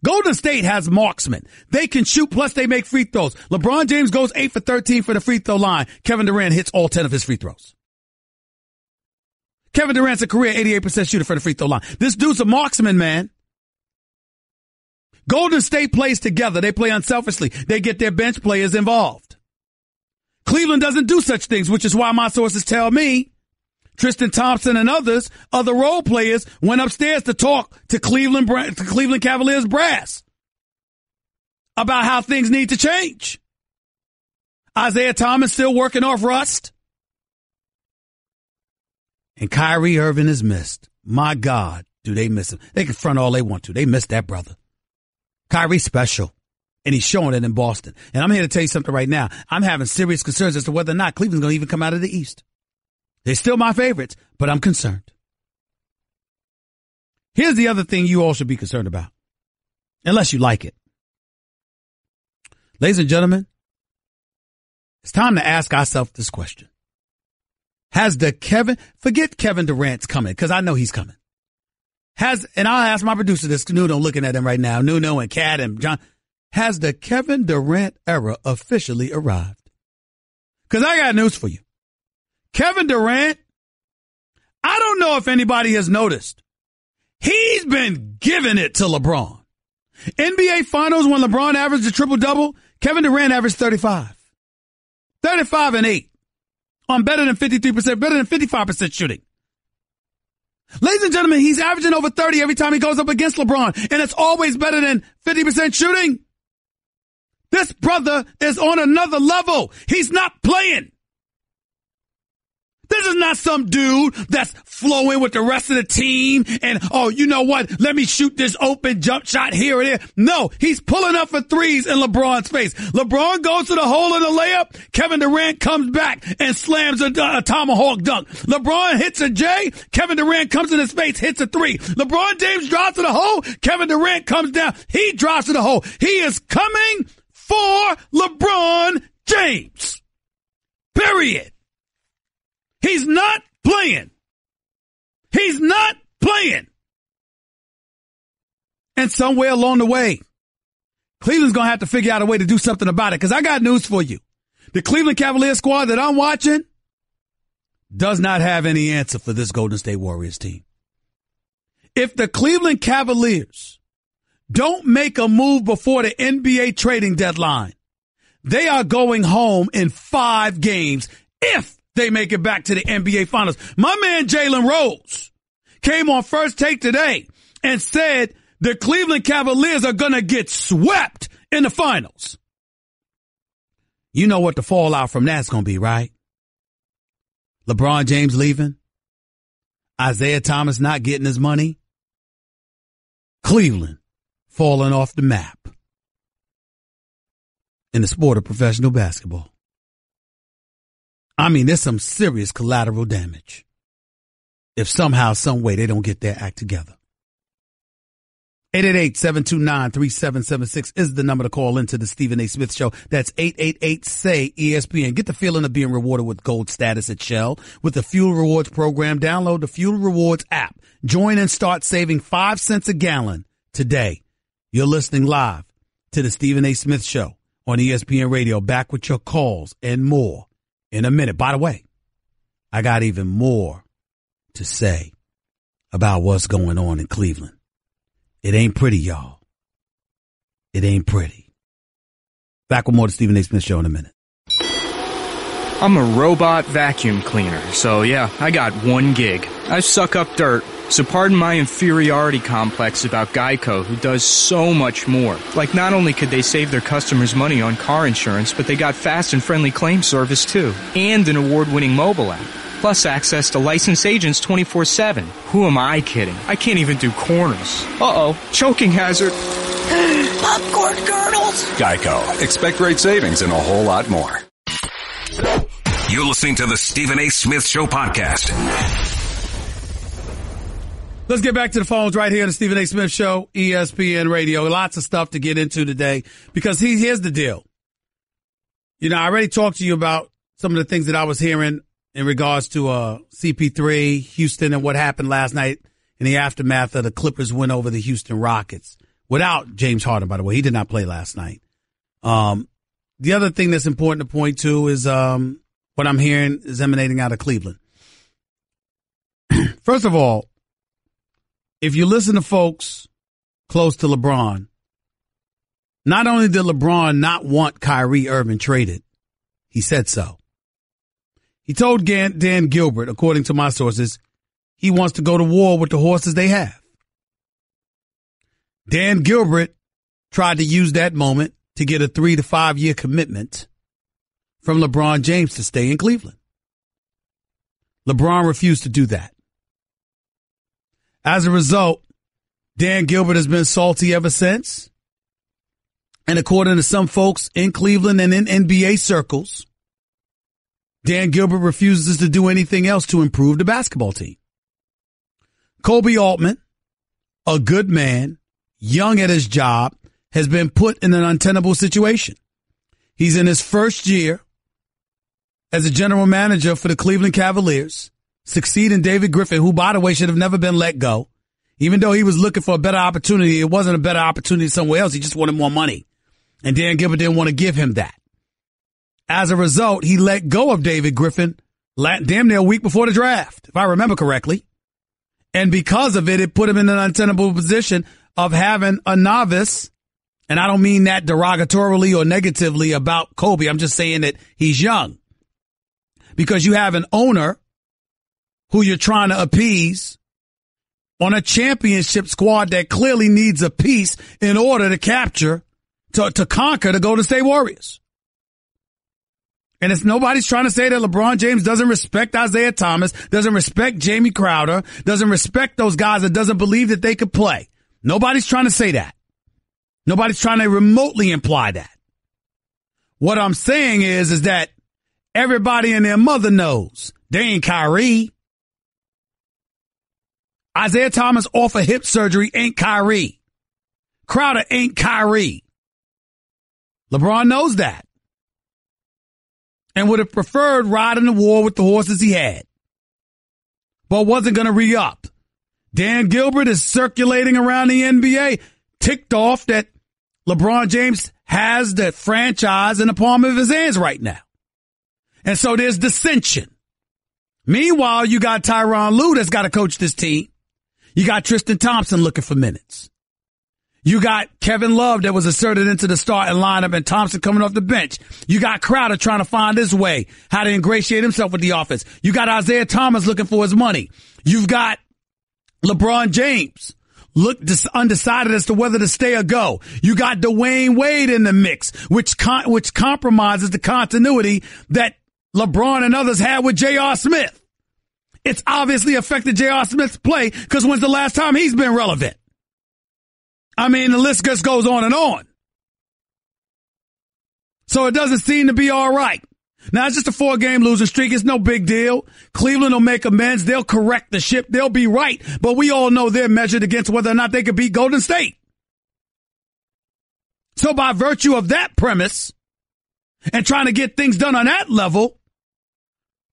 Golden State has marksmen. They can shoot, plus they make free throws. LeBron James goes 8 for 13 for the free throw line. Kevin Durant hits all 10 of his free throws. Kevin Durant's a career 88% shooter for the free throw line. This dude's a marksman, man. Golden State plays together. They play unselfishly. They get their bench players involved. Cleveland doesn't do such things, which is why my sources tell me Tristan Thompson and other role players went upstairs to talk to Cleveland Cavaliers brass about how things need to change. Isaiah Thomas still working off rust. And Kyrie Irving is missed. My God, do they miss him? They can front all they want to. They miss that brother. Kyrie's special. And he's showing it in Boston. And I'm here to tell you something right now. I'm having serious concerns as to whether or not Cleveland's going to even come out of the East. They're still my favorites, but I'm concerned. Here's the other thing you all should be concerned about, unless you like it. Ladies and gentlemen, it's time to ask ourselves this question. Forget Kevin Durant's coming, because I know he's coming. And I'll ask my producer this, Nuno looking at him right now, Nuno and Kat and John. Has the Kevin Durant era officially arrived? Because I got news for you. Kevin Durant, I don't know if anybody has noticed. He's been giving it to LeBron. NBA Finals, when LeBron averaged a triple-double, Kevin Durant averaged 35. 35 and 8. On better than 53%, better than 55% shooting. Ladies and gentlemen, he's averaging over 30 every time he goes up against LeBron, and it's always better than 50% shooting. This brother is on another level. He's not playing. This is not some dude that's flowing with the rest of the team and, oh, you know what? Let me shoot this open jump shot here and there. No, he's pulling up for threes in LeBron's face. LeBron goes to the hole in the layup. Kevin Durant comes back and slams a tomahawk dunk. LeBron hits a J. Kevin Durant comes in his face, hits a three. LeBron James drops to the hole. Kevin Durant comes down. He drops to the hole. He is coming for LeBron James. Period. He's not playing. He's not playing. And somewhere along the way, Cleveland's going to have to figure out a way to do something about it. Because I got news for you. The Cleveland Cavaliers squad that I'm watching does not have any answer for this Golden State Warriors team. If the Cleveland Cavaliers don't make a move before the NBA trading deadline, they are going home in 5 games if they make it back to the NBA Finals. My man Jalen Rose came on First Take today and said the Cleveland Cavaliers are going to get swept in the finals. You know what the fallout from that's going to be, right? LeBron James leaving. Isaiah Thomas not getting his money. Cleveland falling off the map in the sport of professional basketball. I mean, there's some serious collateral damage if somehow, some way they don't get their act together. 888-729-3776 is the number to call into the Stephen A. Smith Show. That's 888-SAY-ESPN. Get the feeling of being rewarded with gold status at Shell. With the Fuel Rewards program, download the Fuel Rewards app. Join and start saving 5 cents a gallon today. You're listening live to the Stephen A. Smith Show on ESPN Radio. Back with your calls and more in a minute. By the way, I got even more to say about what's going on in Cleveland. It ain't pretty, y'all. It ain't pretty. Back with more of the Stephen A. Smith Show in a minute. I'm a robot vacuum cleaner, so yeah, I got one gig. I suck up dirt, so pardon my inferiority complex about Geico, who does so much more. Like, not only could they save their customers money on car insurance, but they got fast and friendly claim service too, and an award-winning mobile app. Plus access to licensed agents 24/7. Who am I kidding? I can't even do corners. Uh-oh, choking hazard. Popcorn kernels. Geico. Expect great savings and a whole lot more. You're listening to the Stephen A. Smith Show podcast. Let's get back to the phones right here on the Stephen A. Smith Show, ESPN Radio. Lots of stuff to get into today because here's the deal. You know, I already talked to you about some of the things that I was hearing in regards to CP3, Houston, and what happened last night in the aftermath of the Clippers win over the Houston Rockets. Without James Harden, by the way. He did not play last night. The other thing that's important to point to is what I'm hearing is emanating out of Cleveland. First of all, if you listen to folks close to LeBron, not only did LeBron not want Kyrie Irving traded, he said so. He told Dan Gilbert, according to my sources, he wants to go to war with the horses they have. Dan Gilbert tried to use that moment to get a 3 to 5 year commitment from LeBron James to stay in Cleveland. LeBron refused to do that. As a result, Dan Gilbert has been salty ever since. And according to some folks in Cleveland and in NBA circles, Dan Gilbert refuses to do anything else to improve the basketball team. Kobe Altman, a good man, young at his job, has been put in an untenable situation. He's in his first year as a general manager for the Cleveland Cavaliers, succeeding David Griffin, who, by the way, should have never been let go. Even though he was looking for a better opportunity, it wasn't a better opportunity somewhere else. He just wanted more money. And Dan Gilbert didn't want to give him that. As a result, he let go of David Griffin damn near a week before the draft, if I remember correctly. And because of it, it put him in an untenable position of having a novice. And I don't mean that derogatorily or negatively about Kobe. I'm just saying that he's young. Because you have an owner who you're trying to appease on a championship squad that clearly needs a piece in order to capture, to conquer the Golden State Warriors. And if nobody's trying to say that LeBron James doesn't respect Isaiah Thomas, doesn't respect Jamie Crowder, doesn't respect those guys, that doesn't believe that they could play. Nobody's trying to say that. Nobody's trying to remotely imply that. What I'm saying is that everybody and their mother knows they ain't Kyrie. Isaiah Thomas off of hip surgery ain't Kyrie. Crowder ain't Kyrie. LeBron knows that. And would have preferred riding the war with the horses he had. But wasn't going to re-up. Dan Gilbert is circulating around the NBA, ticked off that LeBron James has the franchise in the palm of his hands right now. And so there's dissension. Meanwhile, you got Tyronn Lue that's got to coach this team. You got Tristan Thompson looking for minutes. You got Kevin Love that was asserted into the starting lineup and Thompson coming off the bench. You got Crowder trying to find his way, how to ingratiate himself with the offense. You got Isaiah Thomas looking for his money. You've got LeBron James undecided as to whether to stay or go. You got Dwayne Wade in the mix, which compromises the continuity that LeBron and others had with J.R. Smith. It's obviously affected J.R. Smith's play because when's the last time he's been relevant? I mean, the list just goes on and on. So it doesn't seem to be all right. Now, it's just a 4-game losing streak. It's no big deal. Cleveland will make amends. They'll correct the ship. They'll be right. But we all know they're measured against whether or not they could beat Golden State. So by virtue of that premise and trying to get things done on that level,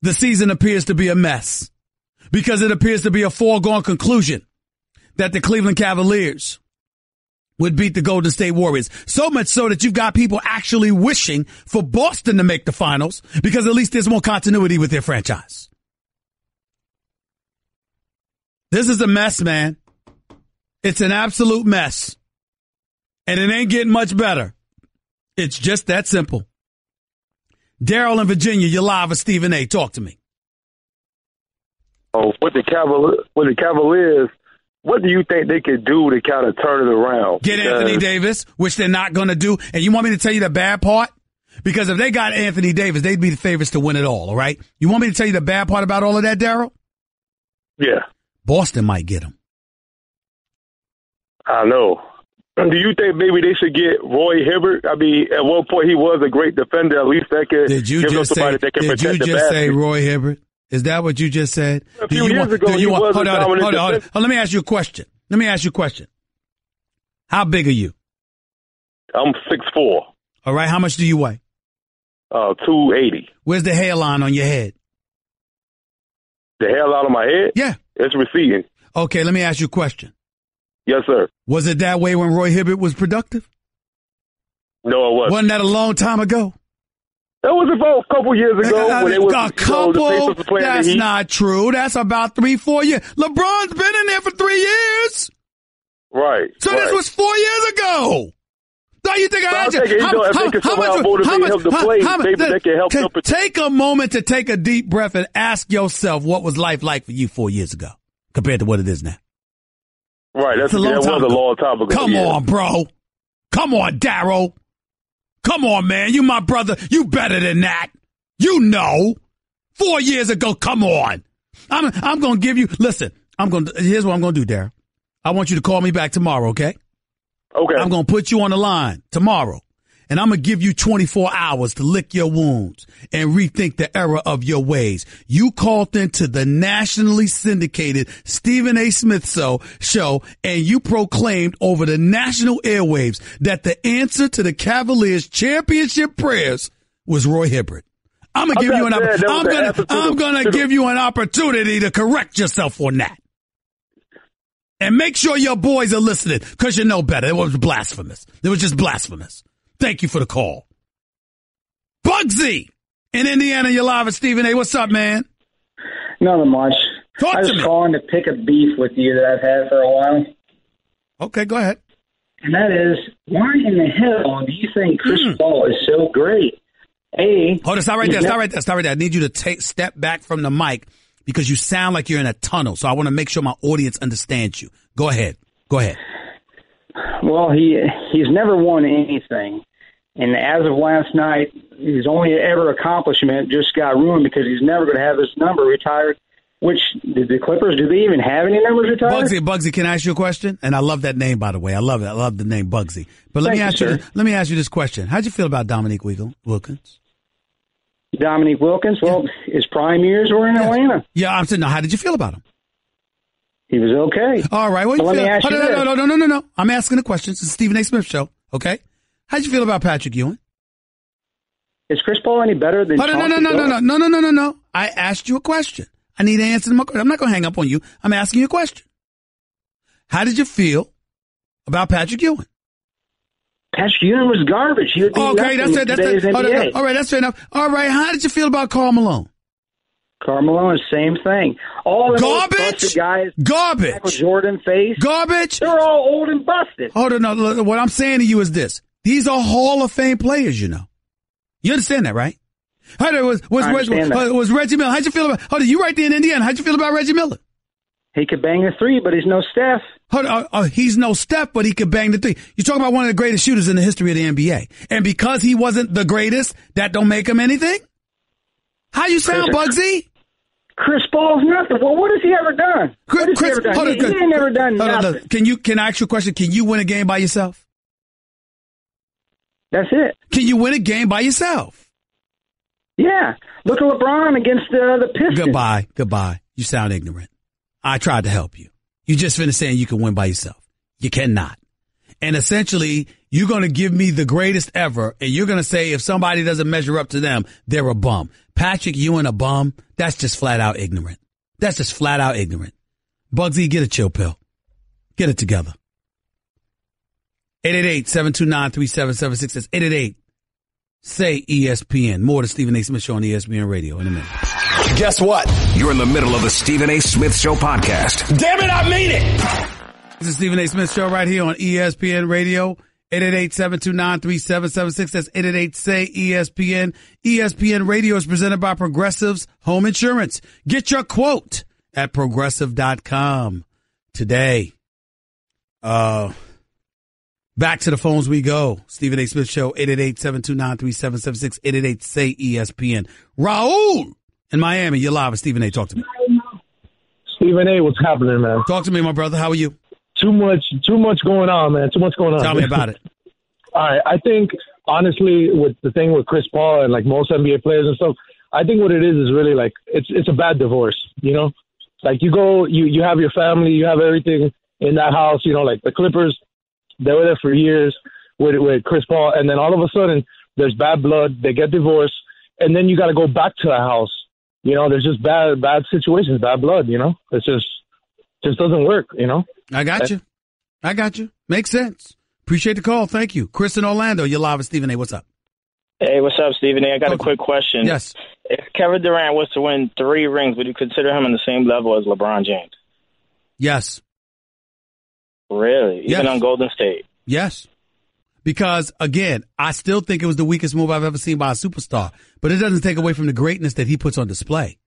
the season appears to be a mess because it appears to be a foregone conclusion that the Cleveland Cavaliers would beat the Golden State Warriors. So much so that you've got people actually wishing for Boston to make the finals because at least there's more continuity with their franchise. This is a mess, man. It's an absolute mess. And it ain't getting much better. It's just that simple. Daryl in Virginia, you're live with Stephen A. Talk to me. Oh, with the Cavaliers, what do you think they could do to kind of turn it around? Get Anthony Davis, which they're not going to do. And you want me to tell you the bad part? Because if they got Anthony Davis, they'd be the favorites to win it all right? You want me to tell you the bad part about all of that, Daryl? Yeah. Boston might get him. I know. Do you think maybe they should get Roy Hibbert? I mean, at one point he was a great defender. At least that could give them somebody that can protect the basket. Did you just say Roy Hibbert? Is that what you just said? A few years ago, he was a dominant defender. Let me ask you a question. How big are you? I'm 6'4". All right. How much do you weigh? 280. Where's the hairline on your head? The hairline on my head? Yeah. It's receding. Okay. Let me ask you a question. Yes, sir. Was it that way when Roy Hibbert was productive? No, it wasn't. Wasn't that a long time ago? That was about a couple years ago. When it was, a couple? the Pacers were That's the Heat. not true. That's about 3-4 years. LeBron's been in there for 3 years. Right. So right. this was 4 years ago. Don't you think I asked you? Take a moment to take a deep breath and ask yourself what was life like for you 4 years ago compared to what it is now. Right. That was a long time ago. Come on, bro. Come on, Darryl. Come on, man. You my brother. You better than that. You know. 4 years ago. Come on. I'm going to give you, listen, here's what I'm going to do, Darryl. I want you to call me back tomorrow, okay? Okay. I'm going to put you on the line tomorrow, and I'm going to give you 24 hours to lick your wounds and rethink the error of your ways. You called into the nationally syndicated Stephen A. Smith show, and you proclaimed over the national airwaves that the answer to the Cavaliers' championship prayers was Roy Hibbert. I'm going to give you give you an opportunity to correct yourself on that. And make sure your boys are listening, because you know better. It was blasphemous. It was just blasphemous. Thank you for the call. Bugsy in Indiana, you're live at Stephen A. What's up, man? Nothing much. Talk I to was me. calling to pick a beef with you that I've had for a while. Okay, go ahead. And that is, why in the hell do you think Chris Paul is so great? Hold on, stop right there. I need you to step back from the mic because you sound like you're in a tunnel. So I want to make sure my audience understands you. Go ahead. Well, he's never won anything. And as of last night, his only ever accomplishment just got ruined because he's never going to have his number retired. Which, the Clippers, do they even have any numbers retired? Bugsy, can I ask you a question? And I love that name, by the way. I love it. I love the name Bugsy. But let me ask you this question. How'd you feel about Dominique Wilkins? Dominique Wilkins? Well, his prime years were in Atlanta. Yeah, I'm saying, no, how did you feel about him? He was okay. All right. Well, let me ask you this. No. I'm asking the questions. It's the Stephen A. Smith show, okay? How'd you feel about Patrick Ewing? Is Chris Paul any better than No. I asked you a question. I need to answer my question. I'm not going to hang up on you. I'm asking you a question. How did you feel about Patrick Ewing? Patrick Ewing was garbage. He would be okay, that's it. All right, that's fair enough. All right, how did you feel about Karl Malone? Carmelo, same thing. All the garbage guys, garbage. Michael Jordan face, garbage. They're all old and busted. Hold on, no. What I'm saying to you is this: these are Hall of Fame players. You know, you understand that, right? Was Reggie Miller? How'd you feel about? Hold on, you right there in Indiana. How'd you feel about Reggie Miller? He could bang the three, but he's no Steph. Hold on, he's no Steph, but he could bang the three. You're talking about one of the greatest shooters in the history of the NBA, and because he wasn't the greatest, that don't make him anything. How you sound, Bugsy? Chris Paul's nothing. Well, what has he ever done? He ain't never done nothing. Can I ask you a question? Can you win a game by yourself? That's it. Can you win a game by yourself? Yeah. Look at LeBron against the Pistons. Goodbye. You sound ignorant. I tried to help you. You just finished saying you can win by yourself. You cannot. And essentially, you're going to give me the greatest ever, and you're going to say if somebody doesn't measure up to them, they're a bum. Patrick, you and a bum, that's just flat out ignorant. That's just flat out ignorant. Bugsy, get a chill pill. Get it together. 888-729-3776. That's 888. Say ESPN. More to Stephen A. Smith Show on ESPN Radio in a minute. Guess what? You're in the middle of the Stephen A. Smith Show podcast. Damn it, I mean it! This is Stephen A. Smith Show right here on ESPN Radio. 888-729-3776. That's 888-SAY-ESPN. ESPN Radio is presented by Progressive's Home Insurance. Get your quote at Progressive.com today. Back to the phones we go. Stephen A. Smith Show, 888-729-3776, 888-SAY-ESPN. Raul in Miami, you're live with Stephen A. Talk to me. Stephen A., what's happening, man? Talk to me, my brother. How are you? Too much going on, man. Too much going on. Tell me about it. All right. I think, honestly, with the thing with Chris Paul and, like, most NBA players and stuff, I think what it is really, like, it's a bad divorce, you know? Like, you go, you have your family, you have everything in that house, you know, like the Clippers, they were there for years with Chris Paul, and then all of a sudden, there's bad blood, they get divorced, and then you got to go back to that house. You know, there's just bad situations, bad blood, you know? It's just doesn't work, you know? I got you. Makes sense. Appreciate the call. Thank you. Chris in Orlando, you're live with Stephen A. What's up? Hey, what's up, Stephen A.? I got a quick question. Yes. If Kevin Durant was to win 3 rings, would you consider him on the same level as LeBron James? Yes. Really? Even on Golden State? Yes. Because, again, I still think it was the weakest move I've ever seen by a superstar. But it doesn't take away from the greatness that he puts on display.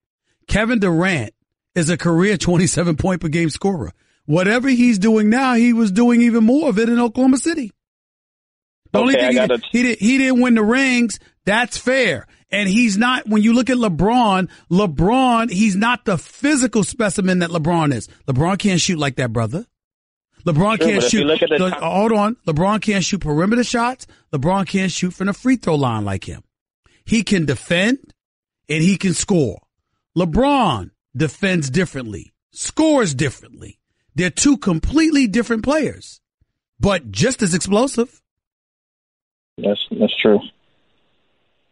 Kevin Durant is a career 27-point-per-game scorer. Whatever he's doing now, he was doing even more of it in Oklahoma City. The only thing he didn't win the rings, that's fair. And he's not, when you look at LeBron, he's not the physical specimen that LeBron is. LeBron can't shoot like that, brother. LeBron can't shoot. Hold on. LeBron can't shoot perimeter shots. LeBron can't shoot from the free throw line like him. He can defend and he can score. LeBron defends differently, scores differently. They're two completely different players, but just as explosive. That's true.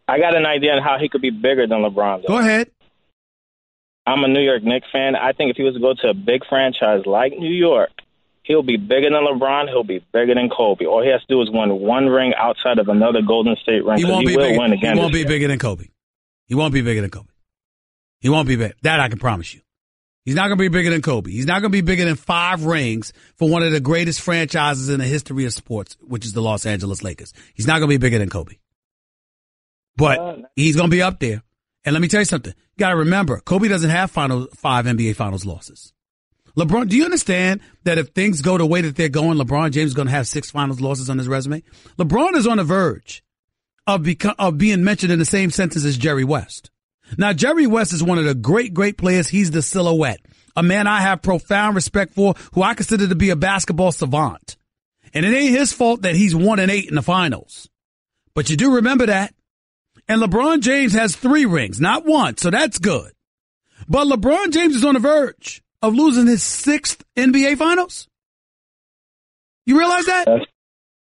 I got an idea on how he could be bigger than LeBron, though. Go ahead. I'm a New York Knicks fan. I think if he was to go to a big franchise like New York, he'll be bigger than LeBron. He'll be bigger than Kobe. All he has to do is win one ring outside of another Golden State ring. He won't be bigger than Kobe. He won't be bigger than Kobe. He won't be bigger. That I can promise you. He's not going to be bigger than Kobe. He's not going to be bigger than 5 rings for one of the greatest franchises in the history of sports, which is the Los Angeles Lakers. He's not going to be bigger than Kobe. But he's going to be up there. And let me tell you something. You got to remember, Kobe doesn't have 5 NBA Finals losses. LeBron, do you understand that if things go the way that they're going, LeBron James is going to have 6 Finals losses on his resume? LeBron is on the verge of being mentioned in the same sentence as Jerry West. Now, Jerry West is one of the great players. He's the silhouette, a man I have profound respect for, who I consider to be a basketball savant. And it ain't his fault that he's 1-8 in the finals. But you do remember that. And LeBron James has 3 rings, not 1, so that's good. But LeBron James is on the verge of losing his 6th NBA Finals. You realize that?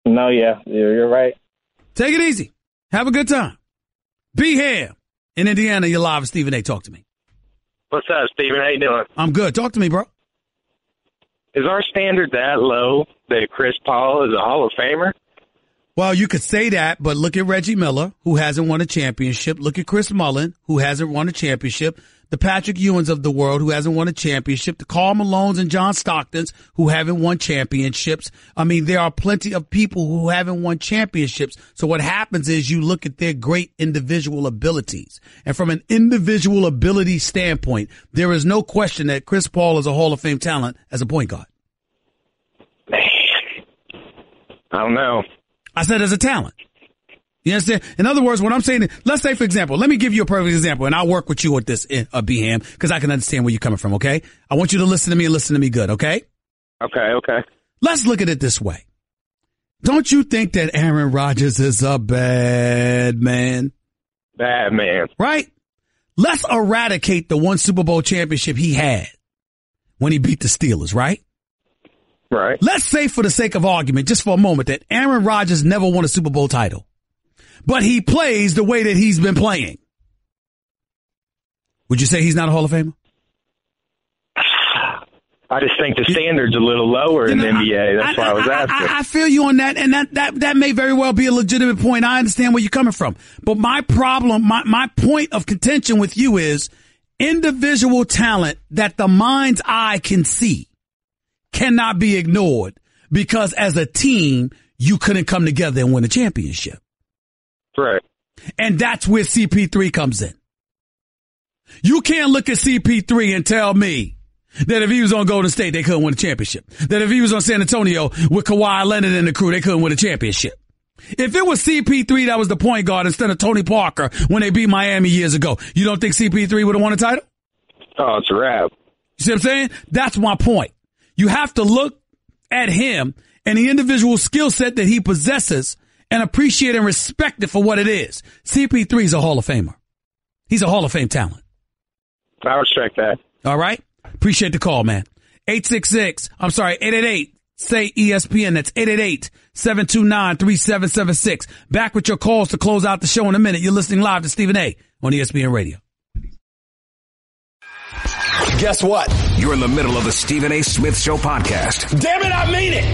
No, yeah, you're right. Take it easy. Have a good time. Be here. In Indiana, you're live with Stephen A. Talk to me. What's up, Stephen? How you doing? I'm good. Talk to me, bro. Is our standard that low that Chris Paul is a Hall of Famer? Well, you could say that, but look at Reggie Miller, who hasn't won a championship. Look at Chris Mullin, who hasn't won a championship. the Patrick Ewings of the world who hasn't won a championship, the Karl Malones and John Stocktons who haven't won championships. I mean, there are plenty of people who haven't won championships. So what happens is you look at their great individual abilities. And from an individual ability standpoint, there is no question that Chris Paul is a Hall of Fame talent as a point guard. I don't know. I said as a talent. You understand? In other words, what I'm saying is, let's say, for example, let me give you a perfect example, and I'll work with you with this, Beham, because I can understand where you're coming from, okay? I want you to listen to me and listen to me good, okay? Okay. Let's look at it this way. Don't you think that Aaron Rodgers is a bad man? Bad man. Right? Let's eradicate the one Super Bowl championship he had when he beat the Steelers, right? Right. Let's say, for the sake of argument, just for a moment, that Aaron Rodgers never won a Super Bowl title, but he plays the way that he's been playing. Would you say he's not a Hall of Famer? I just think the standard's a little lower in the NBA. That's why I was asking. I feel you on that, and that may very well be a legitimate point. I understand where you're coming from. But my problem, my point of contention with you is individual talent that the mind's eye can see cannot be ignored because as a team, you couldn't come together and win a championship. Right. And that's where CP3 comes in. You can't look at CP3 and tell me that if he was on Golden State, they couldn't win a championship. That if he was on San Antonio with Kawhi Leonard and the crew, they couldn't win a championship. If it was CP3 that was the point guard instead of Tony Parker when they beat Miami years ago, you don't think CP3 would have won a title? Oh, it's a wrap. You see what I'm saying? That's my point. You have to look at him and the individual skill set that he possesses and appreciate and respect it for what it is. CP3 is a Hall of Famer. He's a Hall of Fame talent. I respect that. All right? Appreciate the call, man. 888, say ESPN. That's 888-729-3776. Back with your calls to close out the show in a minute. You're listening live to Stephen A. on ESPN Radio. Guess what? You're in the middle of the Stephen A. Smith Show podcast. Damn it, I mean it!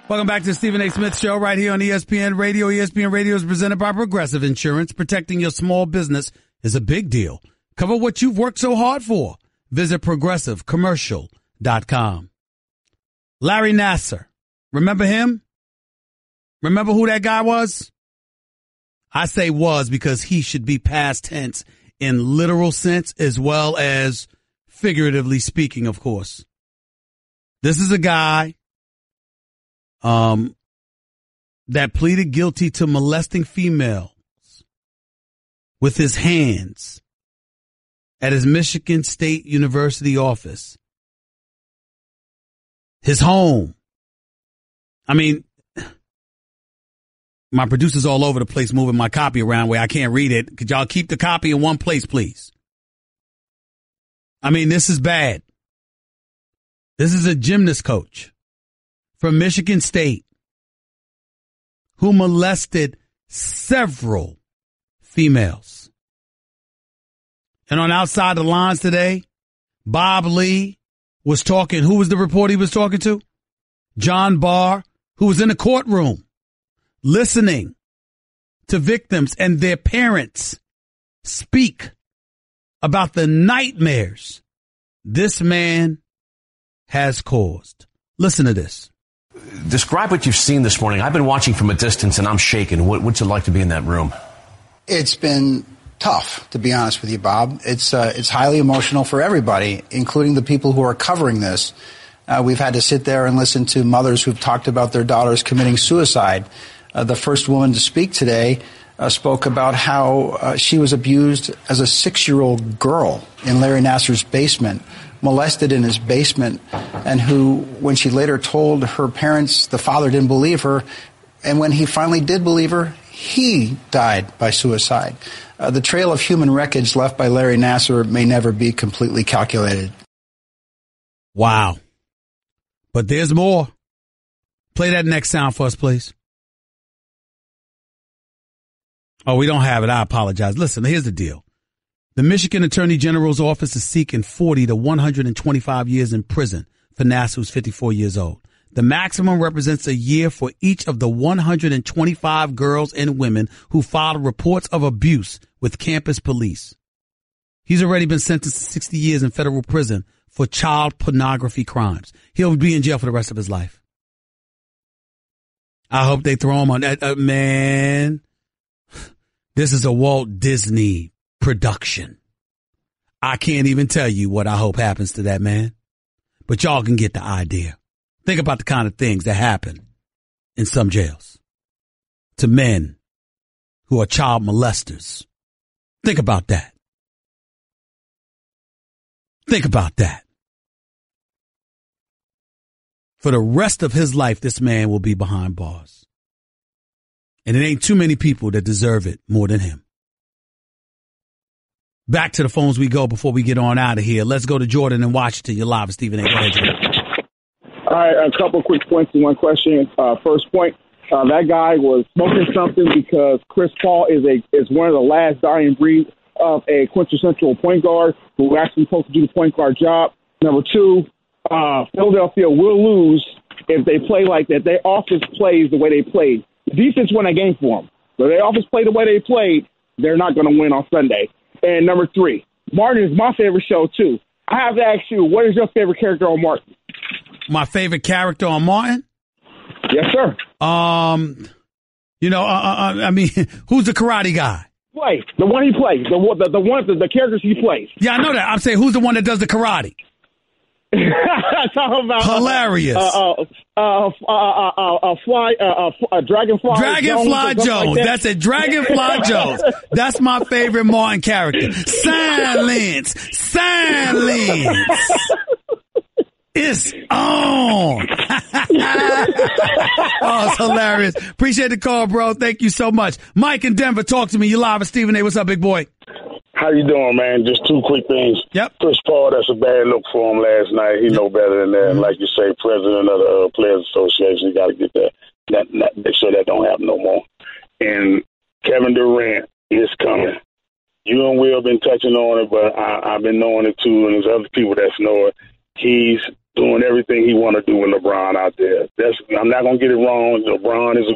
Welcome back to the Stephen A. Smith Show right here on ESPN Radio. ESPN Radio is presented by Progressive Insurance. Protecting your small business is a big deal. Cover what you've worked so hard for. Visit progressivecommercial.com. Larry Nassar. Remember him? Remember who that guy was? I say was because he should be past tense in literal sense as well as figuratively speaking, of course. This is a guy that pleaded guilty to molesting females with his hands at his Michigan State University office, his home. I mean, my producer's all over the place moving my copy around where I can't read it. Could y'all keep the copy in one place, please? I mean, this is bad. This is a gymnast coach from Michigan State who molested several females. And on Outside the Lines today, Bob Lee was talking. Who was the reporter he was talking to? John Barr, who was in the courtroom listening to victims and their parents speak about the nightmares this man has caused. Listen to this. Describe what you've seen this morning. I've been watching from a distance and I'm shaken. What's it like to be in that room? It's been tough, to be honest with you, Bob. It's highly emotional for everybody, including the people who are covering this. We've had to sit there and listen to mothers who've talked about their daughters committing suicide. The first woman to speak today spoke about how she was abused as a 6-year-old girl in Larry Nassar's basement, molested in his basement, and who, when she later told her parents, the father didn't believe her, and when he finally did believe her, he died by suicide. The trail of human wreckage left by Larry Nassar may never be completely calculated. Wow. But there's more. Play that next sound for us, please. Oh, we don't have it. I apologize. Listen, here's the deal. The Michigan Attorney General's office is seeking 40 to 125 years in prison for Nassar, who's 54 years old. The maximum represents a year for each of the 125 girls and women who filed reports of abuse with campus police. He's already been sentenced to 60 years in federal prison for child pornography crimes. He'll be in jail for the rest of his life. I hope they throw him on that. Man, this is a Walt Disney production. I can't even tell you what I hope happens to that man, but y'all can get the idea. Think about the kind of things that happen in some jails to men who are child molesters. Think about that. Think about that. For the rest of his life, this man will be behind bars. And it ain't too many people that deserve it more than him. Back to the phones we go before we get on out of here. Let's go to Jordan in Washington. You're live with Stephen A. Go ahead, Jordan. All right, a couple of quick points and one question. First point, that guy was smoking something because Chris Paul is one of the last dying breeds of a quintessential point guard who actually supposed to do the point guard job. Number two, Philadelphia will lose if they play like that. Their offense plays the way they played. The defense won that game for them. But their offense played the way they played, they're not going to win on Sunday. And number three, Martin is my favorite show, too. I have to ask you, what is your favorite character on Martin? My favorite character on Martin? Yes, sir. I mean, who's the karate guy? The one he plays. The characters he plays. Yeah, I know that. I'm saying, who's the one that does the karate? Talking about hilarious. Dragonfly Jones. That's it. Dragonfly Jones. That's my favorite Martin character. Silence. It's on. Oh, it's hilarious. Appreciate the call, bro. Thank you so much. Mike in Denver, talk to me. You live with Stephen A. What's up, big boy? How you doing, man? Just two quick things. Yep. Chris Paul, that's a bad look for him last night. He know better than that. Mm-hmm. Like you say, president of the Players Association, you got to get that. Make sure that don't happen no more. And Kevin Durant is coming. You and Will have been touching on it, but I've been knowing it too, and there's other people that know it. He's doing everything he want to do with LeBron out there. I'm not gonna get it wrong. LeBron is,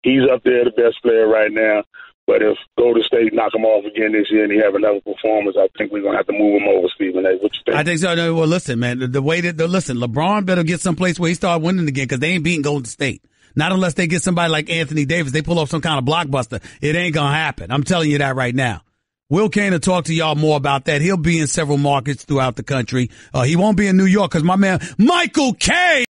he's up there, the best player right now. But if Golden State knock him off again this year and he have another performance, I think we're going to have to move him over, Stephen A. What you think? I think so. No, well, listen, man, the way that, LeBron better get someplace where he start winning again because they ain't beating Golden State. Not unless they get somebody like Anthony Davis. They pull off some kind of blockbuster. It ain't going to happen. I'm telling you that right now. Will Kane will talk to y'all more about that. He'll be in several markets throughout the country. He won't be in New York because my man Michael K.